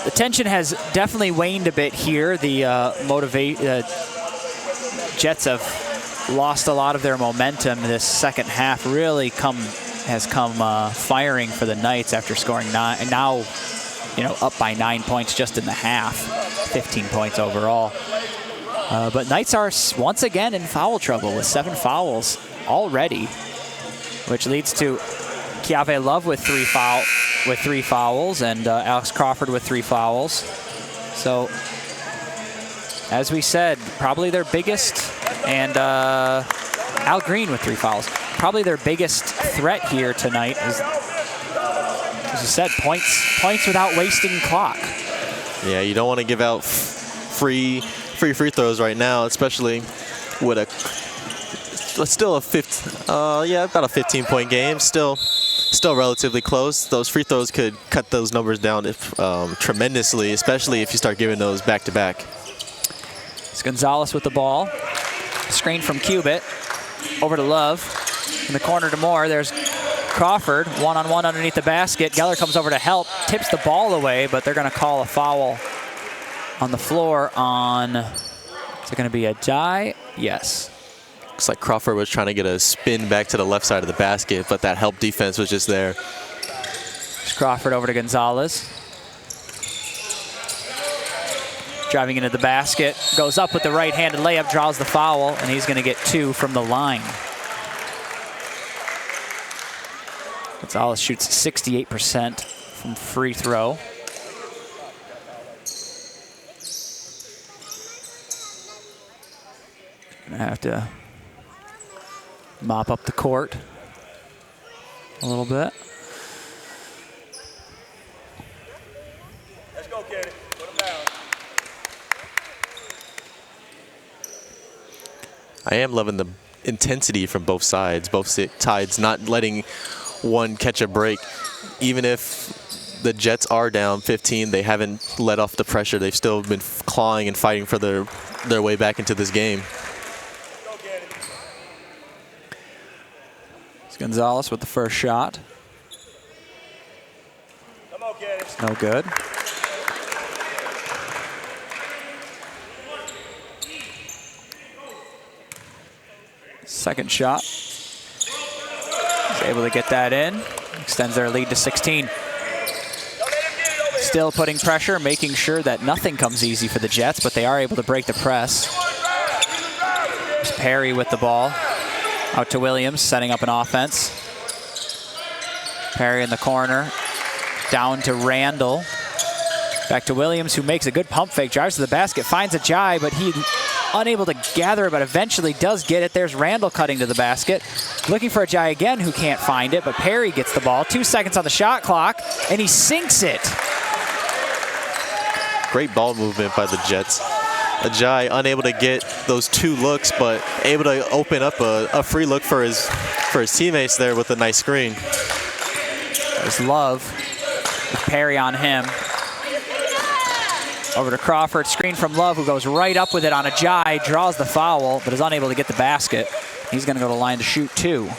The tension has definitely waned a bit here. The Jets have lost a lot of their momentum. This second half really has come firing for the Knights after scoring 9, and now up by 9 points just in the half, 15 points overall. But Knights are once again in foul trouble with 7 fouls already, which leads to Keave Love with 3 fouls and Alex Crawford with 3 fouls. So, as we said, probably their biggest, and Al Green with 3 fouls. Probably their biggest threat here tonight is, as you said, points without wasting clock. Yeah, you don't want to give out free free throws right now, especially with still about a 15-point game. Still relatively close. Those free throws could cut those numbers down tremendously, especially if you start giving those back-to-back. It's Gonzalez with the ball. Screen from Cubit. Over to Love. In the corner to Moore. There's Crawford. One-on-one underneath the basket. Geller comes over to help. Tips the ball away, but they're going to call a foul on the floor on... Is it going to be a die? Yes. Looks like Crawford was trying to get a spin back to the left side of the basket, but that help defense was just there. There's Crawford over to Gonzalez. Driving into the basket. Goes up with the right-handed layup, draws the foul, and he's going to get 2 from the line. Gonzalez shoots 68% from free throw. Gonna have to mop up the court a little bit. Let's go, Kenny. Put him down. I am loving the intensity from both sides, both sides not letting one catch a break. Even if the Jets are down 15, they haven't let off the pressure. They've still been clawing and fighting for their way back into this game. It's Gonzalez with the first shot. Come on, get it. No good. Second shot. He's able to get that in. Extends their lead to 16. Still putting pressure, making sure that nothing comes easy for the Jets, but they are able to break the press. There's Perry with the ball. Out to Williams, setting up an offense. Perry in the corner. Down to Randall. Back to Williams, who makes a good pump fake, drives to the basket, finds a Jai, but he unable to gather it, but eventually does get it. There's Randall cutting to the basket. Looking for a Jai again, who can't find it, but Perry gets the ball. 2 seconds on the shot clock, and he sinks it. Great ball movement by the Jets. Jai unable to get those 2 looks, but able to open up a free look for his teammates there with a nice screen. There's Love with Perry on him. Over to Crawford, screen from Love, who goes right up with it on a Jai, draws the foul, but is unable to get the basket. He's going to go to the line to shoot 2.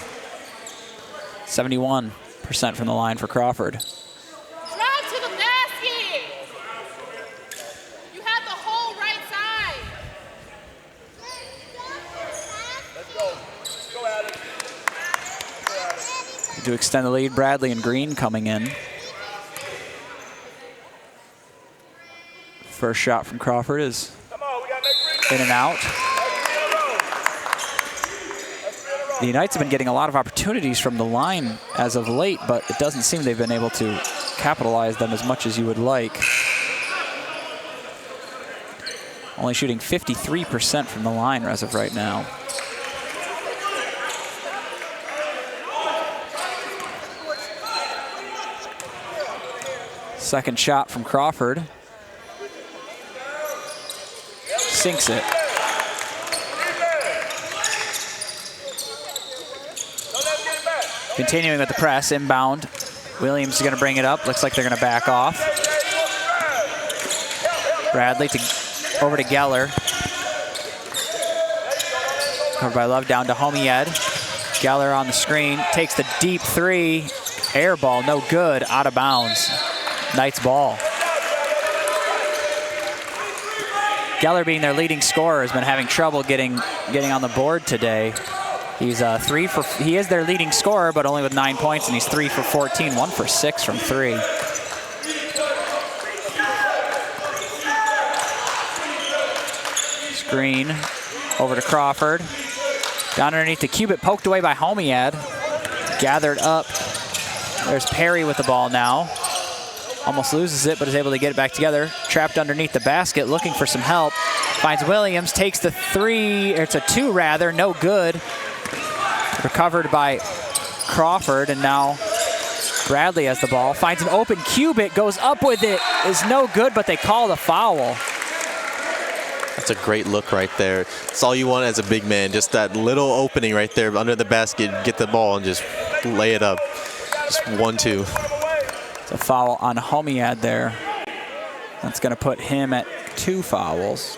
71% from the line for Crawford. Drive to the basket. You have the whole right side. Let's go. Go at it. To extend the lead, Bradley and Green coming in. First shot from Crawford is in and out. The Unites have been getting a lot of opportunities from the line as of late, but it doesn't seem they've been able to capitalize them as much as you would like. Only shooting 53% from the line as of right now. Second shot from Crawford. Sinks it. Continuing with the press, inbound. Williams is going to bring it up. Looks like they're going to back off. Bradley over to Geller. Covered by Love, down to Homied. Geller on the screen, takes the deep 3. Air ball, no good, out of bounds. Knights ball. Geller, being their leading scorer, has been having trouble getting on the board today. He's he is their leading scorer, but only with 9 points, and he's 3 for 14, 1 for 6 from 3. Screen over to Crawford. Down underneath the cubit, poked away by Homied. Gathered up. There's Perry with the ball now. Almost loses it, but is able to get it back together. Trapped underneath the basket, looking for some help. Finds Williams, takes the 3, or it's a 2 rather, no good. Recovered by Crawford, and now Bradley has the ball. Finds an open cubit, goes up with it, is no good, but they call the foul. That's a great look right there. It's all you want as a big man, just that little opening right there under the basket, get the ball and just lay it up. Just 1-2. It's a foul on Homied there. That's going to put him at 2 fouls.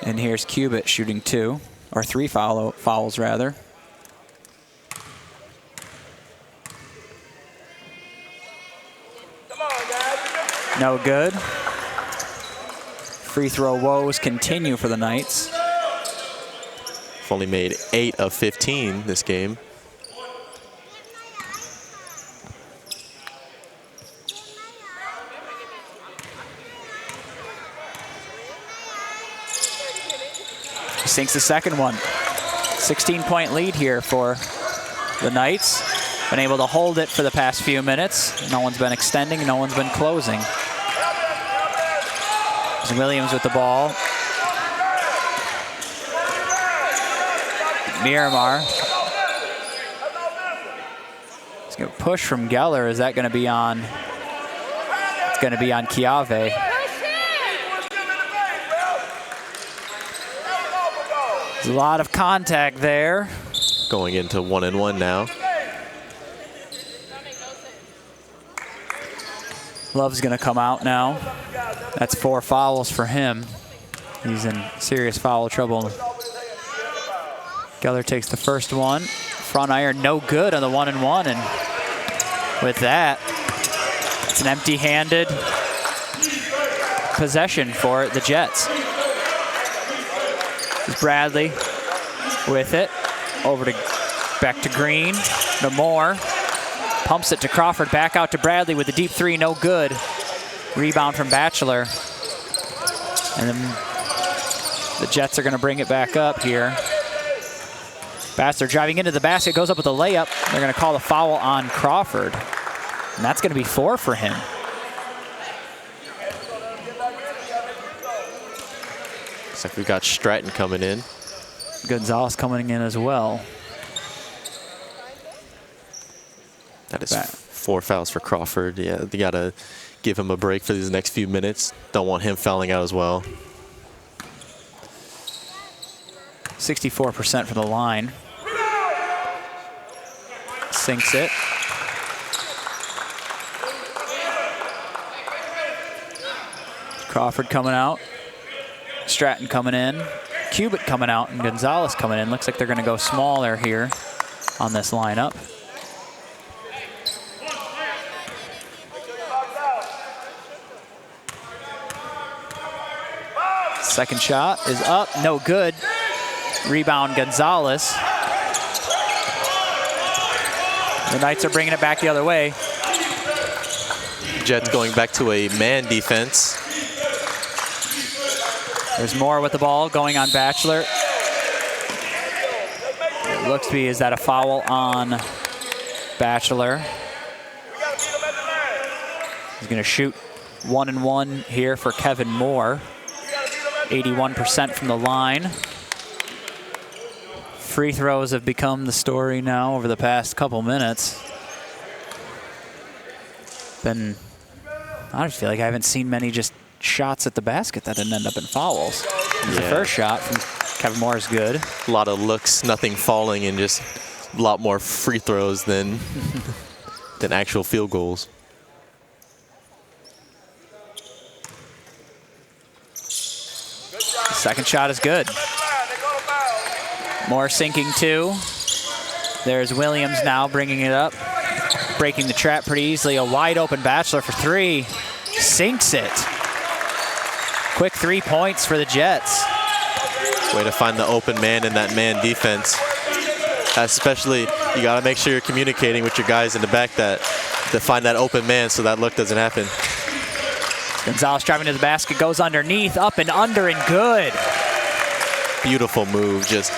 And here's Cubit shooting 2, or 3 fouls rather. No good. Free throw woes continue for the Knights. They've only made 8 of 15 this game. Sinks the second one. 16-point lead here for the Knights. Been able to hold it for the past few minutes. No one's been extending, no one's been closing. There's Williams with the ball. Miramar. It's going to push from Geller. Is that going to be on? It's going to be on Chiave. There's a lot of contact there. Going into 1-and-1 now. Love's going to come out now. That's 4 fouls for him. He's in serious foul trouble. Geller takes the first one. Front iron, no good on the 1-and-1. And with that, It's an empty-handed possession for the Jets. It's Bradley with it. Back to Green, to Moore. Pumps it to Crawford, back out to Bradley with the deep three, no good. Rebound from Batchelor. And then the Jets are gonna bring it back up here. Batchelor driving into the basket, goes up with a layup. They're gonna call the foul on Crawford. And that's gonna be 4 for him. Looks like we got Stratton coming in. Gonzalez coming in as well. That is 4 fouls for Crawford. Yeah, they gotta give him a break for these next few minutes. Don't want him fouling out as well. 64% from the line. Sinks it. Crawford coming out. Stratton coming in. Cubitt coming out and Gonzalez coming in. Looks like they're gonna go smaller here on this lineup. Second shot is up, no good. Rebound Gonzalez. The Knights are bringing it back the other way. Jets going back to a man defense. There's Moore with the ball going on Batchelor. It looks to be, is that a foul on Batchelor? He's gonna shoot 1-and-1 here for Kevin Moore. 81% from the line. Free throws have become the story now over the past couple minutes. I just feel like I haven't seen many just shots at the basket that didn't end up in fouls. The first shot from Kevin Moore is good. A lot of looks, nothing falling, and just a lot more free throws than actual field goals. Second shot is good. Moore sinking 2. There's Williams now bringing it up. Breaking the trap pretty easily. A wide open Batchelor for 3. Sinks it. Quick 3 points for the Jets. Way to find the open man in that man defense. Especially, you got to make sure you're communicating with your guys in the back to find that open man so that look doesn't happen. Gonzalez driving to the basket, goes underneath, up and under, and good. Beautiful move, just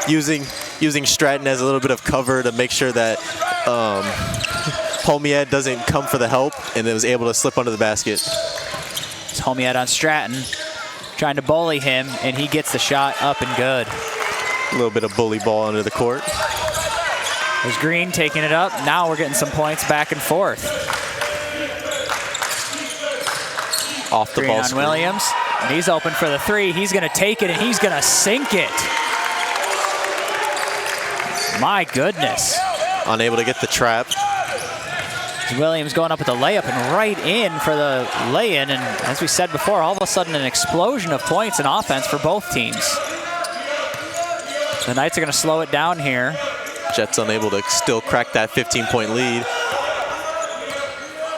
using Stratton as a little bit of cover to make sure that Homiad doesn't come for the help, and then was able to slip under the basket. It's Homiad on Stratton, trying to bully him, and he gets the shot up and good. A little bit of bully ball under the court. There's Green taking it up. Now we're getting some points back and forth. Off the Green ball on screen. Williams. And he's open for the 3. He's going to take it, and he's going to sink it. My goodness. Unable to get the trap. Williams going up with the layup and right in for the lay-in. And as we said before, all of a sudden an explosion of points and offense for both teams. The Knights are going to slow it down here. Jets unable to still crack that 15-point lead.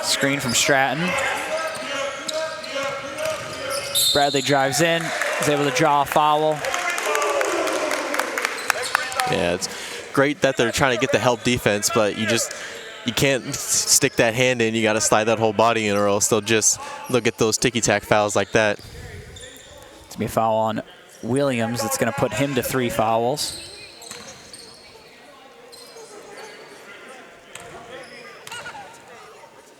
Screen from Stratton. Bradley drives in, is able to draw a foul. Yeah, it's great that they're trying to get the help defense, but you can't stick that hand in. You got to slide that whole body in, or else they'll get those ticky-tack fouls like that. It's going to be a foul on Williams. That's going to put him to 3 fouls.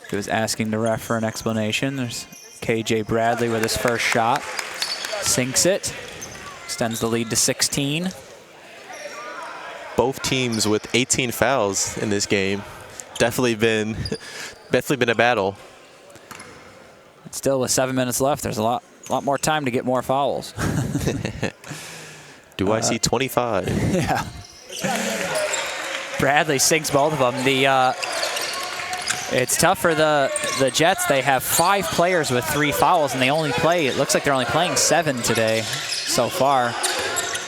He was asking the ref for an explanation. There's KJ Bradley with his first shot. Sinks it. Extends the lead to 16. Both teams with 18 fouls in this game. Definitely been a battle. Still with 7 minutes left, there's a lot more time to get more fouls. Do I see 25? Yeah. Bradley sinks both of them. It's tough for the Jets. They have 5 players with 3 fouls, and it looks like they're only playing 7 today so far.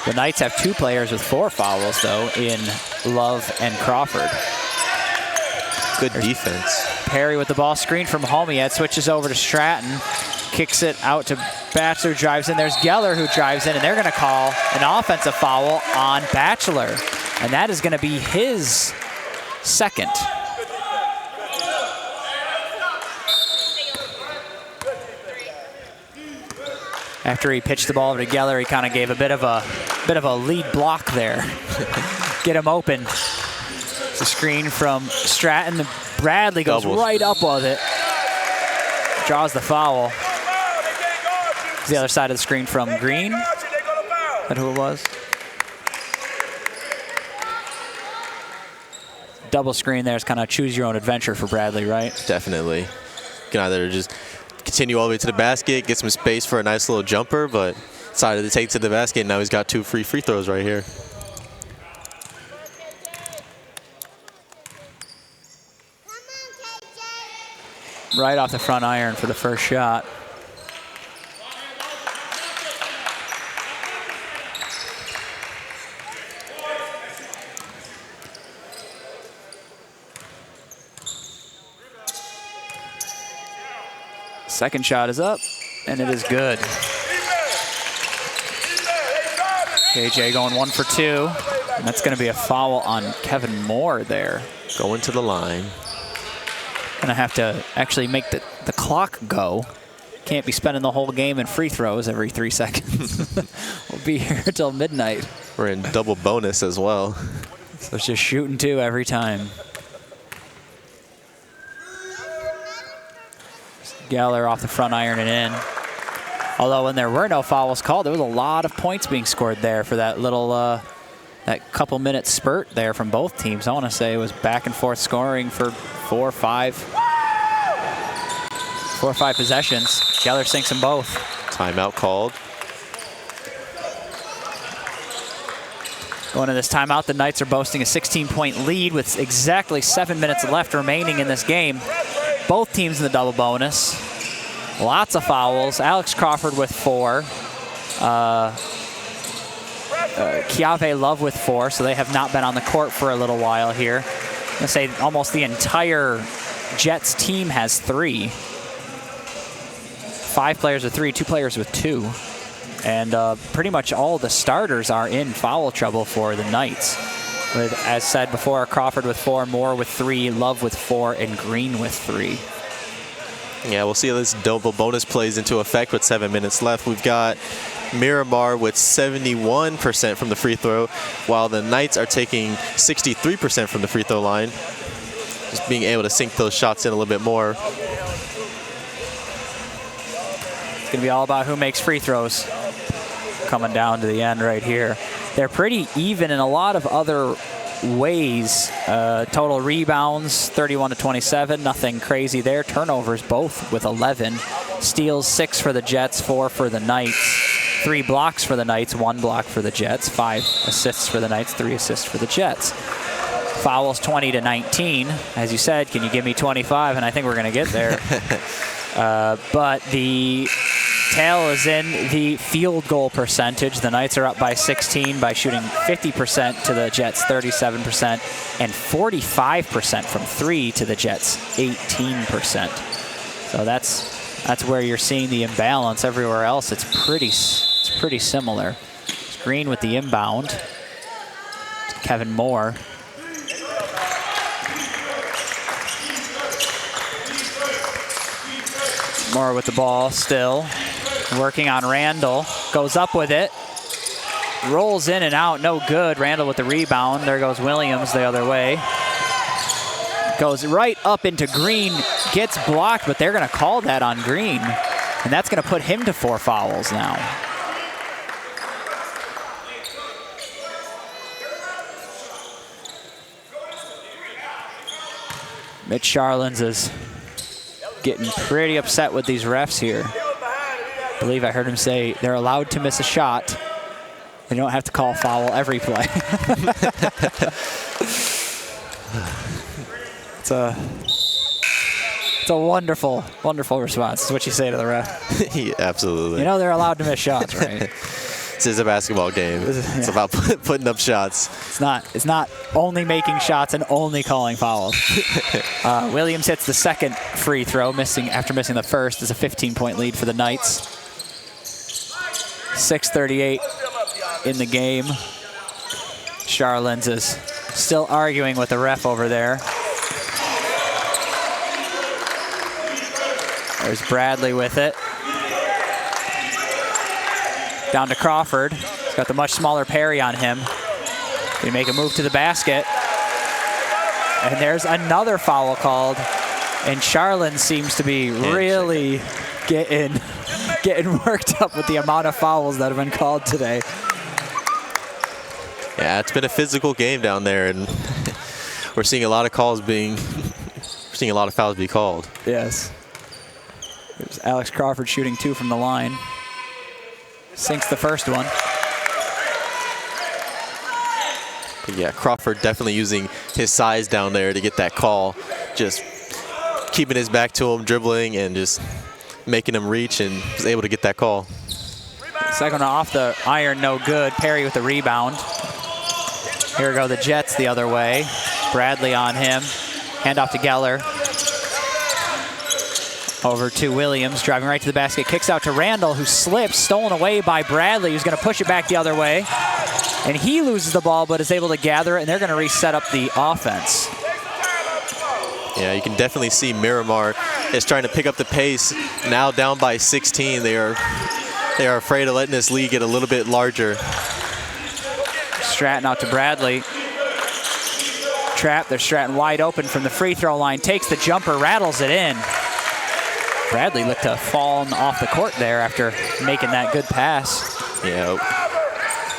The Knights have 2 players with 4 fouls, though, in Love and Crawford. Good defense. Perry with the ball, screen from Homiet, switches over to Stratton, kicks it out to Batchelor, drives in. There's Geller who drives in, and they're going to call an offensive foul on Batchelor. And that is going to be his second. After he pitched the ball over to Geller, he kind of gave a bit of a lead block there. Get him open. It's a screen from Stratton. Bradley goes right up with it. Draws the foul. It's the other side of the screen from Green. Is that who it was? Double screen there is kind of choose your own adventure for Bradley, right? Definitely. You can either just continue all the way to the basket, get some space for a nice little jumper, but decided to take to the basket, and now he's got 2 free throws right here. Right off the front iron for the first shot. Second shot is up, and it is good. KJ going 1 for 2, and that's going to be a foul on Kevin Moore there. Going to the line. Going to have to actually make the clock go. Can't be spending the whole game in free throws every 3 seconds. We'll be here until midnight. We're in double bonus as well. So it's just shooting 2 every time. Geller off the front iron and in. Although when there were no fouls called, there was a lot of points being scored there for that little, that couple minute spurt there from both teams. I want to say it was back and forth scoring for 4 or 5 possessions. Geller sinks them both. Timeout called. Going to this timeout, the Knights are boasting a 16-point lead with exactly 7 minutes left remaining in this game. Both teams in the double bonus. Lots of fouls. Alex Crawford with 4. Chiave Love with 4, so they have not been on the court for a little while here. I'm going to say almost the entire Jets team has 3. 5 players with 3, 2 players with 2. And pretty much all the starters are in foul trouble for the Knights. With, as said before, Crawford with 4, Moore with 3, Love with 4, and Green with 3. Yeah, we'll see how this double bonus plays into effect with 7 minutes left. We've got Miramar with 71% from the free throw, while the Knights are taking 63% from the free throw line. Just being able to sink those shots in a little bit more. It's going to be all about who makes free throws. Coming down to the end right here. They're pretty even in a lot of other ways. Total rebounds, 31-27. Nothing crazy there. Turnovers, both with 11. Steals, 6 for the Jets, 4 for the Knights. 3 blocks for the Knights, 1 block for the Jets. 5 assists for the Knights, 3 assists for the Jets. Fouls, 20-19. As you said, can you give me 25? And I think we're going to get there. But the tail is in the field goal percentage. The Knights are up by 16 by shooting 50% to the Jets 37% and 45% from 3 to the Jets 18%. So that's where you're seeing the imbalance. Everywhere else it's pretty similar. It's Green with the inbound. It's Kevin Moore. Moore with the ball still. Working on Randall. Goes up with it. Rolls in and out. No good. Randall with the rebound. There goes Williams the other way. Goes right up into Green. Gets blocked, but they're going to call that on Green. And that's going to put him to 4 fouls now. Mitch Charlins is getting pretty upset with these refs here. I believe I heard him say they're allowed to miss a shot. They don't have to call foul every play. It's a wonderful, wonderful response. Is what you say to the ref. Yeah, absolutely. You know they're allowed to miss shots, right? This is a basketball game. It's about putting up shots. It's not only making shots and only calling fouls. Williams hits the second free throw, after missing the first. Is a 15-point lead for the Knights. 6:38 in the game. Charlins is still arguing with the ref over there. There's Bradley with it. Down to Crawford. He's got the much smaller Perry on him. They make a move to the basket. And there's another foul called. And Charlin seems to be really getting worked up with the amount of fouls that have been called today. Yeah, it's been a physical game down there, and we're seeing a lot of fouls being called. Yes. There's Alex Crawford shooting 2 from the line. Sinks the first one. But yeah, Crawford definitely using his size down there to get that call. Just keeping his back to him, dribbling, and just making him reach, and was able to get that call. Second off the iron, no good. Perry with the rebound. Here go the Jets the other way. Bradley on him. Hand off to Geller. Over to Williams, driving right to the basket. Kicks out to Randall, who slips, stolen away by Bradley, who's going to push it back the other way. And he loses the ball, but is able to gather it, and they're going to reset up the offense. Yeah, you can definitely see Miramar is trying to pick up the pace. Now down by 16, they are afraid of letting this lead get a little bit larger. Stratton out to Bradley. Trap, they're Stratton wide open from the free throw line. Takes the jumper, rattles it in. Bradley looked to fall off the court there after making that good pass. Yeah,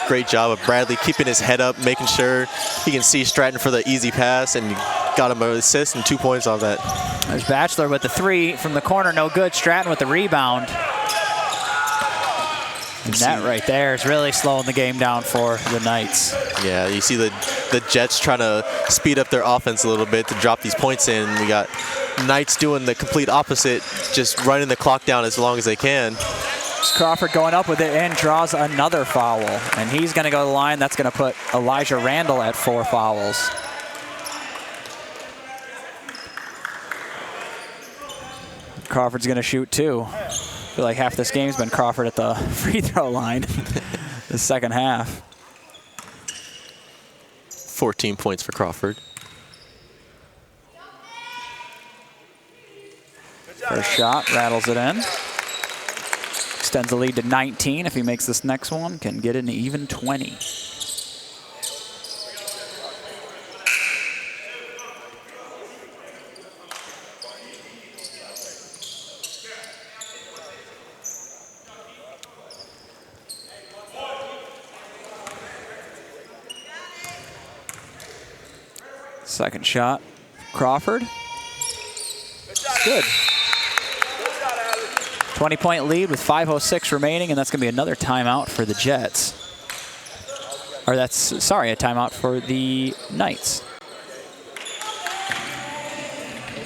great job of Bradley keeping his head up, making sure he can see Stratton for the easy pass, and got him an assist and 2 points off that. There's Batchelor with the 3 from the corner, no good. Stratton with the rebound. And that right there is really slowing the game down for the Knights. Yeah, you see the Jets trying to speed up their offense a little bit to drop these points in. We got Knights doing the complete opposite, just running the clock down as long as they can. Crawford going up with it and draws another foul. And he's going to go to the line. That's going to put Elijah Randall at 4 fouls. Crawford's going to shoot 2. I feel like half this game's been Crawford at the free throw line the second half. 14 points for Crawford. First shot, rattles it in. Extends the lead to 19. If he makes this next one, can get an even 20. Second shot, Crawford. Good. 20-point lead with 5:06 remaining, and that's going to be another timeout for the Jets. Or that's, sorry, a timeout for the Knights.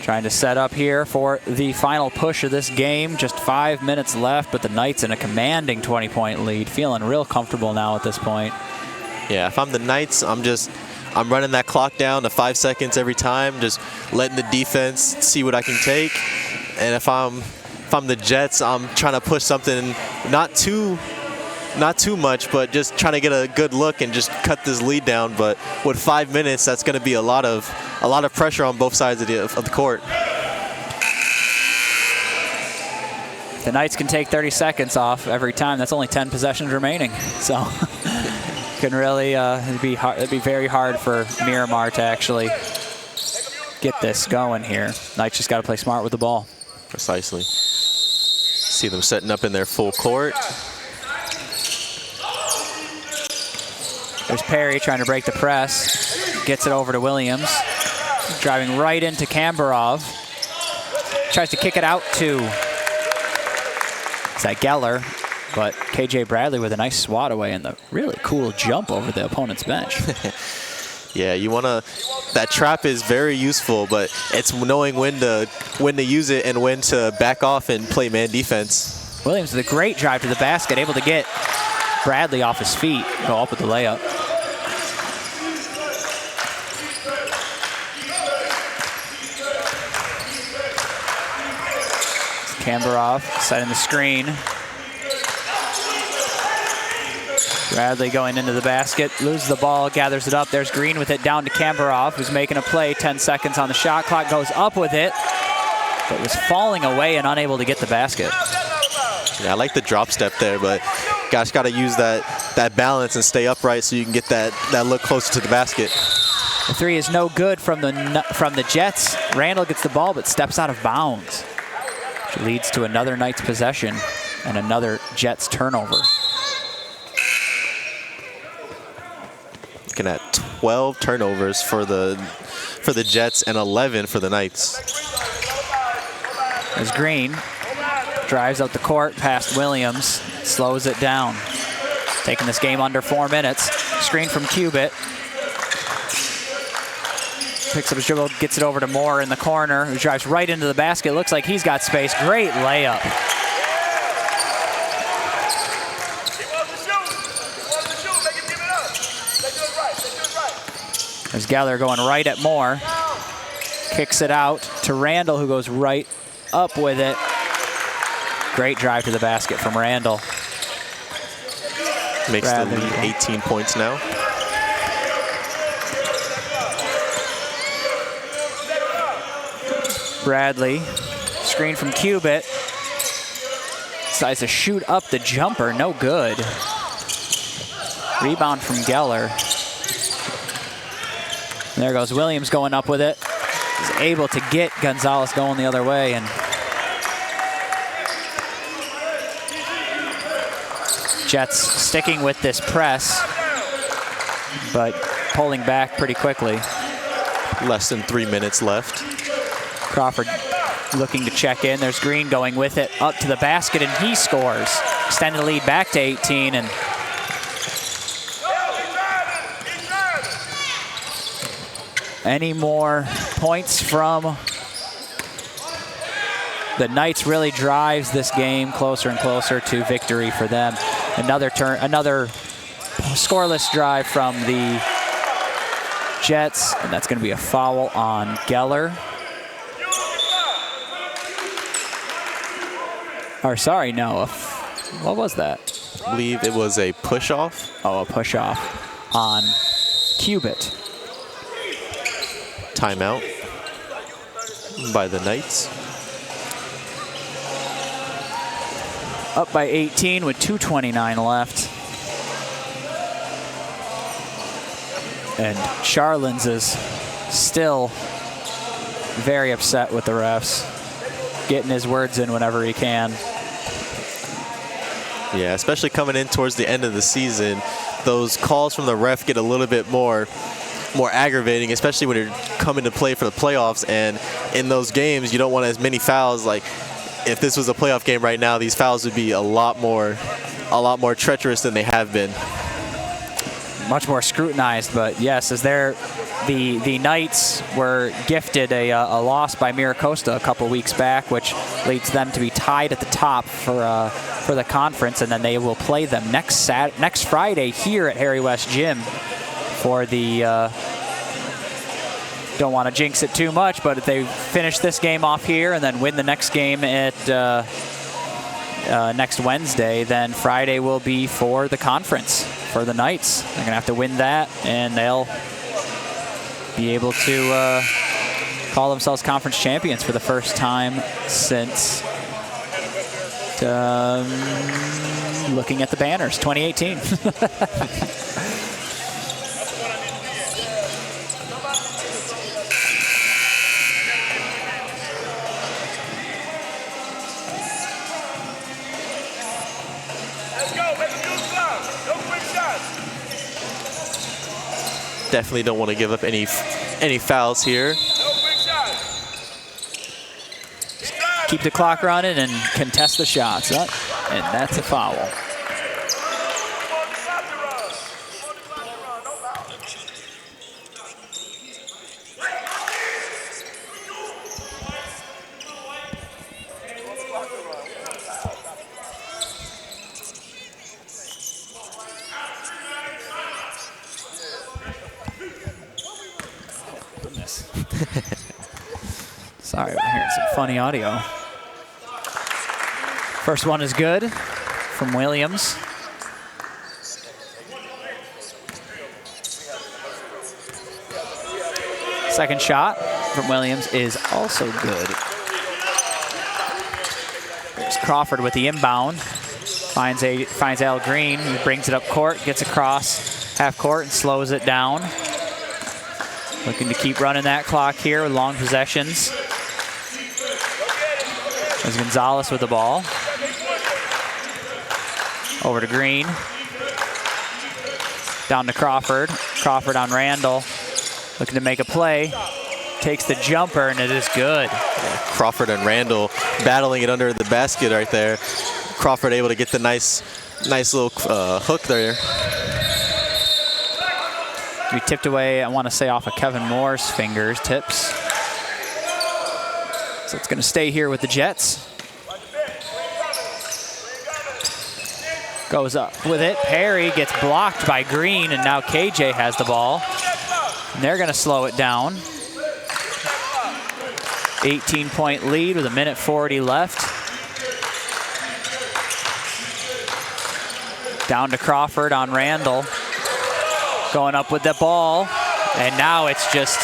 Trying to set up here for the final push of this game. Just 5 minutes left, but the Knights in a commanding 20-point lead. Feeling real comfortable now at this point. Yeah, if I'm the Knights, I'm running that clock down to 5 seconds every time, just letting the defense see what I can take. And if I'm the Jets, I'm trying to push something not too much, but just trying to get a good look and just cut this lead down. But with 5 minutes, that's going to be a lot of pressure on both sides of the court. The Knights can take 30 seconds off every time. That's only 10 possessions remaining. So can really it'd be very hard for Miramar to actually get this going here. Knights just got to play smart with the ball. Precisely. See them setting up in their full court. There's Perry trying to break the press. Gets it over to Williams. Driving right into Kambarov. Tries to kick it out to Geller, but KJ Bradley with a nice swat away and the really cool jump over the opponent's bench. Yeah, that trap is very useful, but it's knowing when to use it and when to back off and play man defense. Williams with a great drive to the basket, able to get Bradley off his feet, go up with the layup. Kambarov setting the screen. Bradley going into the basket, loses the ball, gathers it up. There's Green with it down to Kambarov, who's making a play. 10 seconds on the shot clock, goes up with it, but was falling away and unable to get the basket. Yeah, I like the drop step there, but gosh, got to use that balance and stay upright so you can get that look closer to the basket. The three is no good from the Jets. Randall gets the ball, but steps out of bounds, which leads to another Knights possession and another Jets turnover. Looking at 12 turnovers for the Jets and 11 for the Knights. As Green drives out the court past Williams, slows it down. Taking this game under 4 minutes. Screen from Cubitt. Picks up his dribble, gets it over to Moore in the corner, who drives right into the basket. Looks like he's got space. Great layup. There's Geller going right at Moore. Kicks it out to Randall, who goes right up with it. Great drive to the basket from Randall. Makes the lead 18 points now. Bradley, screen from Cubitt. Decides to shoot up the jumper, no good. Rebound from Geller. There goes Williams going up with it. He's able to get Gonzalez going the other way, and Jets sticking with this press, but pulling back pretty quickly. Less than 3 minutes left. Crawford looking to check in. There's Green going with it up to the basket, and he scores. Extend the lead back to 18, and any more points from the Knights really drives this game closer and closer to victory for them. Another scoreless drive from the Jets, and that's going to be a foul on Geller. Or sorry, no. What was that? I believe it was a push-off. Oh, a push-off on Cubitt. Timeout by the Knights. Up by 18 with 2:29 left. And Charlins is still very upset with the refs, getting his words in whenever he can. Yeah, especially coming in towards the end of the season, those calls from the ref get a little bit more aggravating, especially when you're coming to play for the playoffs. And in those games, you don't want as many fouls. Like, if this was a playoff game right now, these fouls would be a lot more treacherous than they have been. Much more scrutinized, but yes, as the Knights were gifted a loss by Miracosta a couple weeks back, which leads them to be tied at the top for the conference, and then they will play them next Friday here at Harry West Gym for the. Don't want to jinx it too much, but if they finish this game off here and then win the next game at next Wednesday, then Friday will be for the conference for the Knights. They're going to have to win that, and they'll be able to call themselves conference champions for the first time since looking at the banners, 2018. Definitely don't want to give up any fouls here. Keep the clock running and contest the shots. And that's a foul. Sorry, we're hearing some funny audio. First one is good from Williams. Second shot from Williams is also good. There's Crawford with the inbound. Finds Al Green. He brings it up court, gets across half court and slows it down. Looking to keep running that clock here with long possessions. There's Gonzalez with the ball. Over to Green. Down to Crawford. Crawford on Randall. Looking to make a play. Takes the jumper, and it is good. Yeah, Crawford and Randall battling it under the basket right there. Crawford able to get the nice little hook there. We tipped away, I want to say, off of Kevin Moore's tips. So it's going to stay here with the Jets. Goes up with it. Perry gets blocked by Green, and now KJ has the ball. And they're going to slow it down. 18-point lead with 1:40 left. Down to Crawford on Randall. Going up with the ball. And now it's just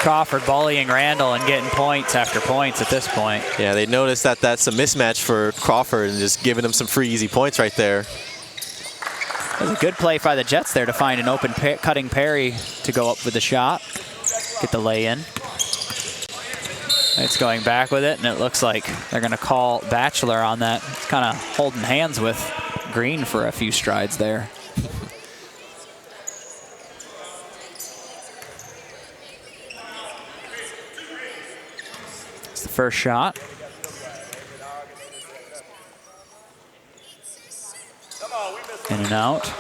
Crawford bullying Randall and getting points after points at this point. Yeah, they noticed that that's a mismatch for Crawford and just giving him some free, easy points right there. It was a good play by the Jets there to find an open cutting Perry to go up with the shot. Get the lay-in. It's going back with it, and it looks like they're going to call Batchelor on that. It's kind of holding hands with Green for a few strides there. It's the first shot. In and out.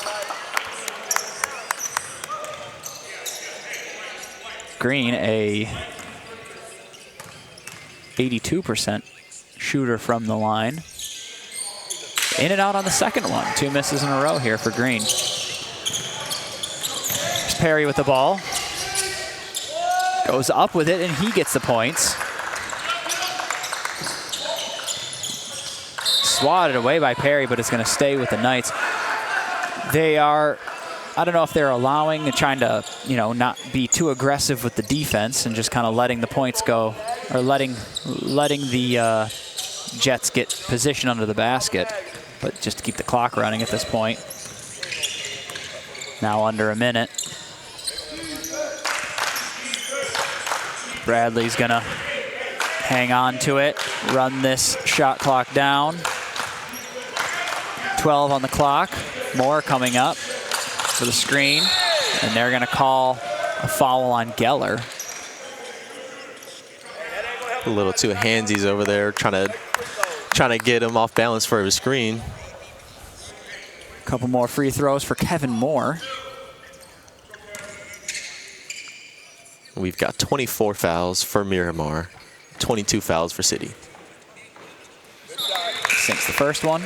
Green, a 82% shooter from the line. In and out on the second one. 2 misses in a row here for Green. There's Perry with the ball. Goes up with it, and he gets the points. Swatted away by Perry, but it's going to stay with the Knights. They are, I don't know if they're allowing and trying to, not be too aggressive with the defense and just kind of letting the points go, or letting the Jets get position under the basket, but just to keep the clock running at this point. Now under a minute. Bradley's gonna hang on to it, run this shot clock down. 12 on the clock. Moore coming up for the screen, and they're going to call a foul on Geller. A little too handsies over there, trying to get him off balance for his screen. A couple more free throws for Kevin Moore. We've got 24 fouls for Miramar, 22 fouls for City. Sinks the first one.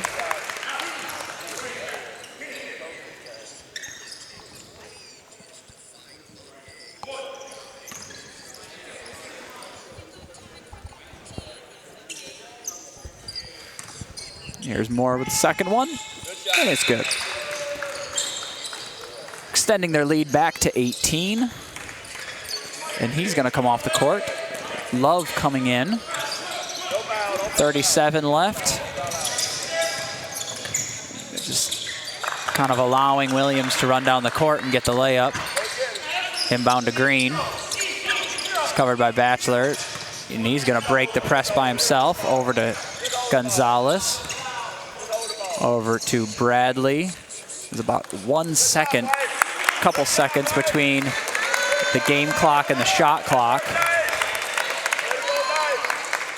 Here's Moore with the second one, and it's good. Extending their lead back to 18. And he's going to come off the court. Love coming in. 37 left. Just kind of allowing Williams to run down the court and get the layup. Inbound to Green. It's covered by Batchelor. And he's going to break the press by himself. Over to Gonzalez. Over to Bradley. There's about 1 second, couple seconds between the game clock and the shot clock.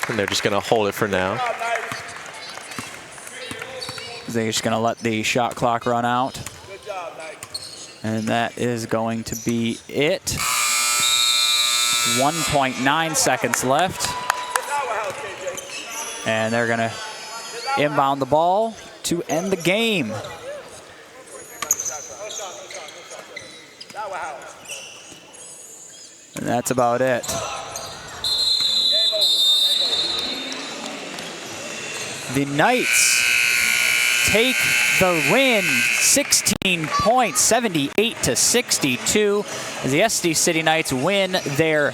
And they're just going to hold it for now. They're just going to let the shot clock run out. And that is going to be it. 1.9 seconds left. And they're going to inbound the ball to end the game. And that's about it. The Knights take the win, 16 points, 78-62, as the SD City Knights win their,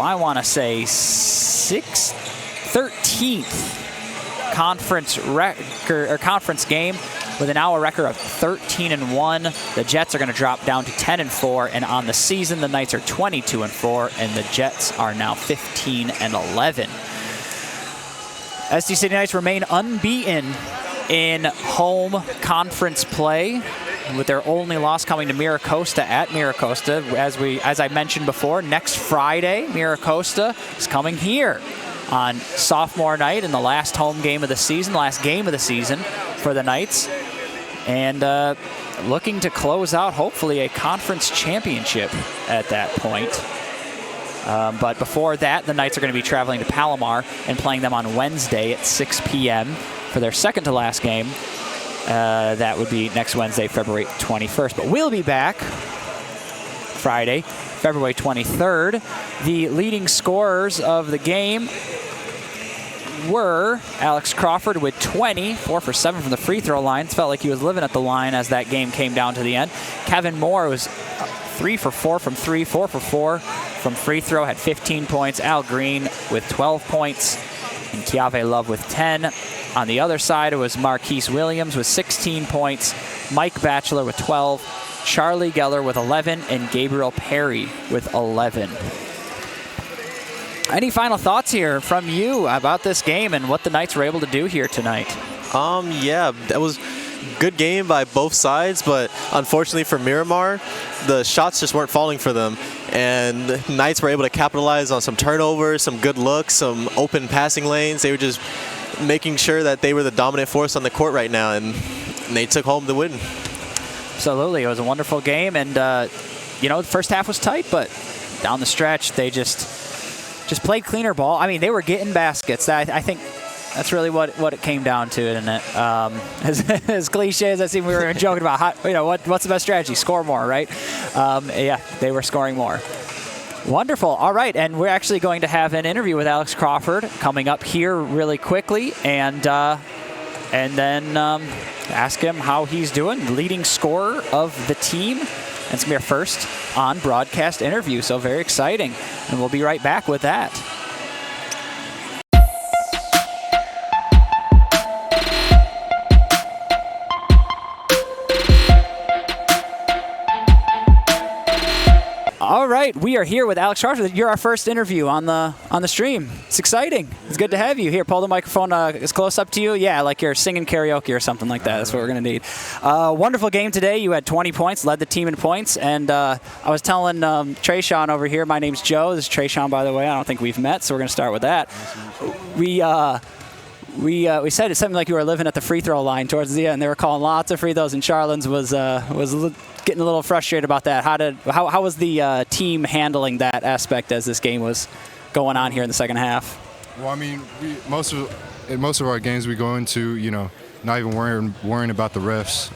I want to say, 13th conference record or conference game with an hour record of 13-1. The Jets are going to drop down to 10-4, and on the season, the Knights are 22-4, and the Jets are now 15-11. SD City Knights remain unbeaten in home conference play, with their only loss coming to Miracosta at Miracosta. As I mentioned before, next Friday, Miracosta is coming here on sophomore night in the last home game of the season, last game of the season for the Knights, and looking to close out hopefully a conference championship at that point. But before that, the Knights are going to be traveling to Palomar and playing them on Wednesday at 6 p.m. for their second to last game. That would be next Wednesday, February 21st. But we'll be back Friday, February 23rd. The leading scorers of the game were Alex Crawford with 20, 4 for 7 from the free throw line. It felt like he was living at the line as that game came down to the end. Kevin Moore was 3 for 4 from 3, 4 for 4 from free throw, had 15 points. Al Green with 12 points, and Kiave Love with 10. On the other side, it was Marquise Williams with 16 points, Mike Batchelor with 12, Charlie Geller with 11, and Gabriel Perry with 11. Any final thoughts here from you about this game and what the Knights were able to do here tonight? Yeah, that was a good game by both sides, but unfortunately for Miramar, the shots just weren't falling for them. And the Knights were able to capitalize on some turnovers, some good looks, some open passing lanes. They were just making sure that they were the dominant force on the court right now, and they took home the win. Absolutely. It was a wonderful game, and, the first half was tight, but down the stretch, they just played cleaner ball. I mean, they were getting baskets. I think that's really what it came down to, isn't it? As cliche as I seem, we were joking about what's the best strategy? Score more, right? Yeah, they were scoring more. Wonderful. All right, and we're actually going to have an interview with Alex Crawford coming up here really quickly, and then ask him how he's doing, leading scorer of the team. And it's going to be our first on-broadcast interview, so very exciting. And we'll be right back with that. All right, we are here with Alex Crawford. You're our first interview on the stream. It's exciting. It's good to have you here. Pull the microphone as close up to you. Yeah, like you're singing karaoke or something like that. That's what we're going to need. Wonderful game today. You had 20 points, led the team in points. And I was telling Tresean over here, my name's Joe. This is Tresean, by the way. I don't think we've met, so we're going to start with that. We said it's something like you were living at the free throw line towards the end. They were calling lots of free throws, and Charlins was getting a little frustrated about that. How was the team handling that aspect as this game was going on here in the second half? Well, I mean, most of our games we go into, not even worrying about the refs.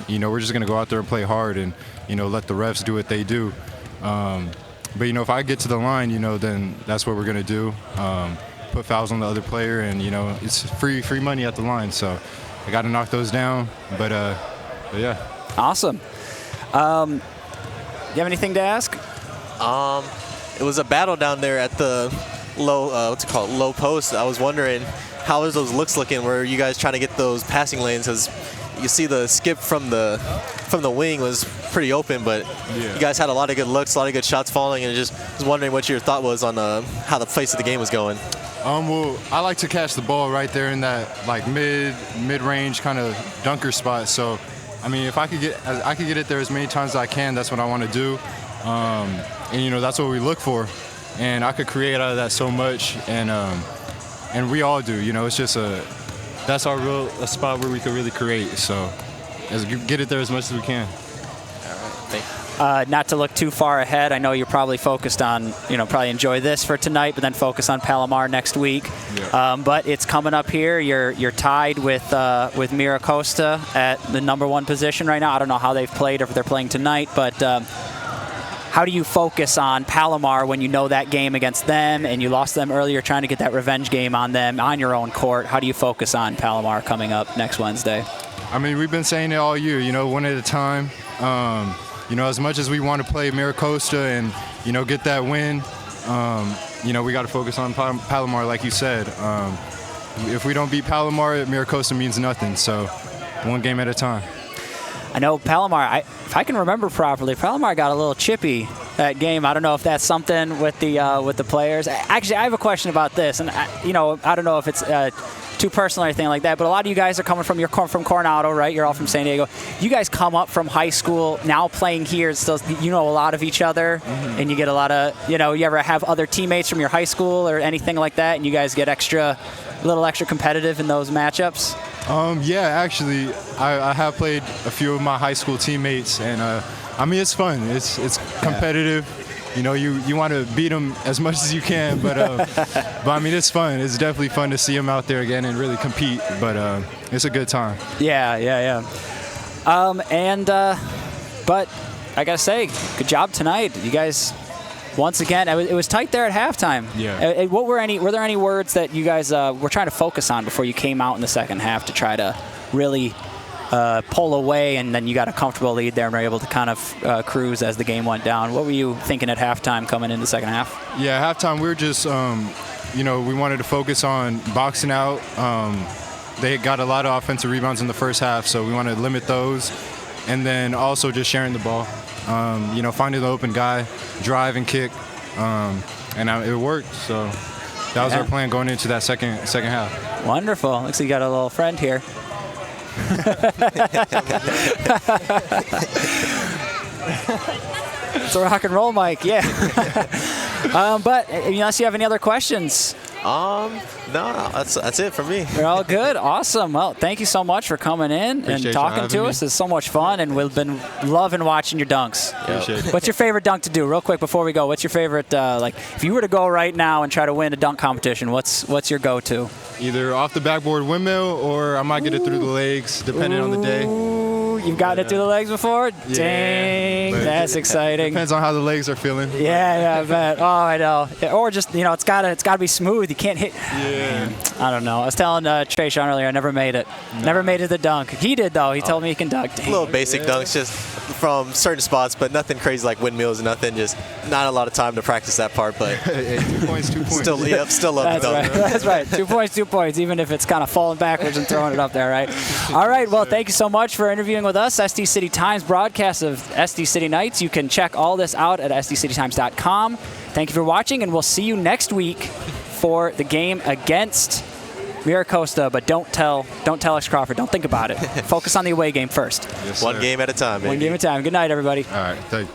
We're just going to go out there and play hard and, let the refs do what they do. But, if I get to the line, then that's what we're going to do. Put fouls on the other player, and, it's free money at the line. So I got to knock those down. But yeah. Awesome. You have anything to ask? It was a battle down there at the low post. I was wondering, how is those looks looking? Were you guys trying to get those passing lanes? Because you see the skip from the wing was pretty open, but yeah, you guys had a lot of good looks, a lot of good shots falling, and just was wondering what your thought was on how the pace of the game was going. Well, I like to catch the ball right there in that mid-range kind of dunker spot. So, I mean, if I could get it there as many times as I can, that's what I want to do. And that's what we look for. And I could create out of that so much, and we all do. It's just that's our a spot where we could really create. So, get it there as much as we can. All right, thank you. Not to look too far ahead, I know you're probably focused on, probably enjoy this for tonight, but then focus on Palomar next week. Yeah. But it's coming up here. You're tied with Miracosta at the #1 position right now. I don't know how they've played or if they're playing tonight, but how do you focus on Palomar when you know that game against them and you lost them earlier, trying to get that revenge game on them on your own court? How do you focus on Palomar coming up next Wednesday? I mean, we've been saying it all year, one at a time. As much as we want to play Miracosta and, get that win, we got to focus on Palomar, like you said. If we don't beat Palomar, Miracosta means nothing. So one game at a time. I know Palomar, if I can remember properly, Palomar got a little chippy that game. I don't know if that's something with the players. Actually, I have a question about this, and I don't know if it's too personal or anything like that, but a lot of you guys are coming from Coronado, right? You're all from San Diego. You guys come up from high school, now playing here. Still, a lot of each other, and you get a lot of, you ever have other teammates from your high school or anything like that, and you guys get a little extra competitive in those matchups? Yeah, actually, I have played a few of my high school teammates, and it's fun. It's competitive. You want to beat them as much as you can, but it's fun. It's definitely fun to see them out there again and really compete. But it's a good time. Yeah. But I gotta say, good job tonight. You guys. Once again, it was tight there at halftime. Yeah. Were there any words that you guys were trying to focus on before you came out in the second half to try to really pull away, and then you got a comfortable lead there and were able to kind of cruise as the game went down? What were you thinking at halftime coming into the second half? Yeah, halftime we were just, we wanted to focus on boxing out. They got a lot of offensive rebounds in the first half, so we wanted to limit those, and then also just sharing the ball. Finding the open guy, drive and kick, and it worked. So that was our plan going into that second half. Wonderful. Looks like you got a little friend here. It's a rock and roll mic, yeah. But unless you have any other questions. No, that's it for me. We're all good. Awesome. Well, thank you so much for coming in and talking to us. It's so much fun, and we've been loving watching your dunks. Appreciate it. What's your favorite dunk to do? Real quick before we go, what's your favorite, if you were to go right now and try to win a dunk competition, what's your go-to? Either off the backboard windmill, or I might get it through the legs, depending on the day. You've gotten it through the legs before? Yeah, dang, that's exciting. Depends on how the legs are feeling. Yeah, I bet. Oh, I know. Or just, it's gotta be smooth. You can't hit. Yeah. I don't know. I was telling Tresean earlier, I never made it. No. Never made it the dunk. He did, though. He told me he can dunk. Dang. Little basic dunks, just from certain spots, but nothing crazy like windmills, nothing. Just not a lot of time to practice that part, but 2 points. Still love the dunk. Right. That's right. 2 points, even if it's kind of falling backwards and throwing it up there, right? All right. Well, thank you so much for interviewing with us. SD City Times broadcast of SD City Nights. You can check all this out at sdcitytimes.com. Thank you for watching, and we'll see you next week for the game against Miracosta. But don't tell X Crawford. Don't think about it. Focus on the away game first. Yes, One game at a time, baby. One game at a time. Good night, everybody. All right. Thank you.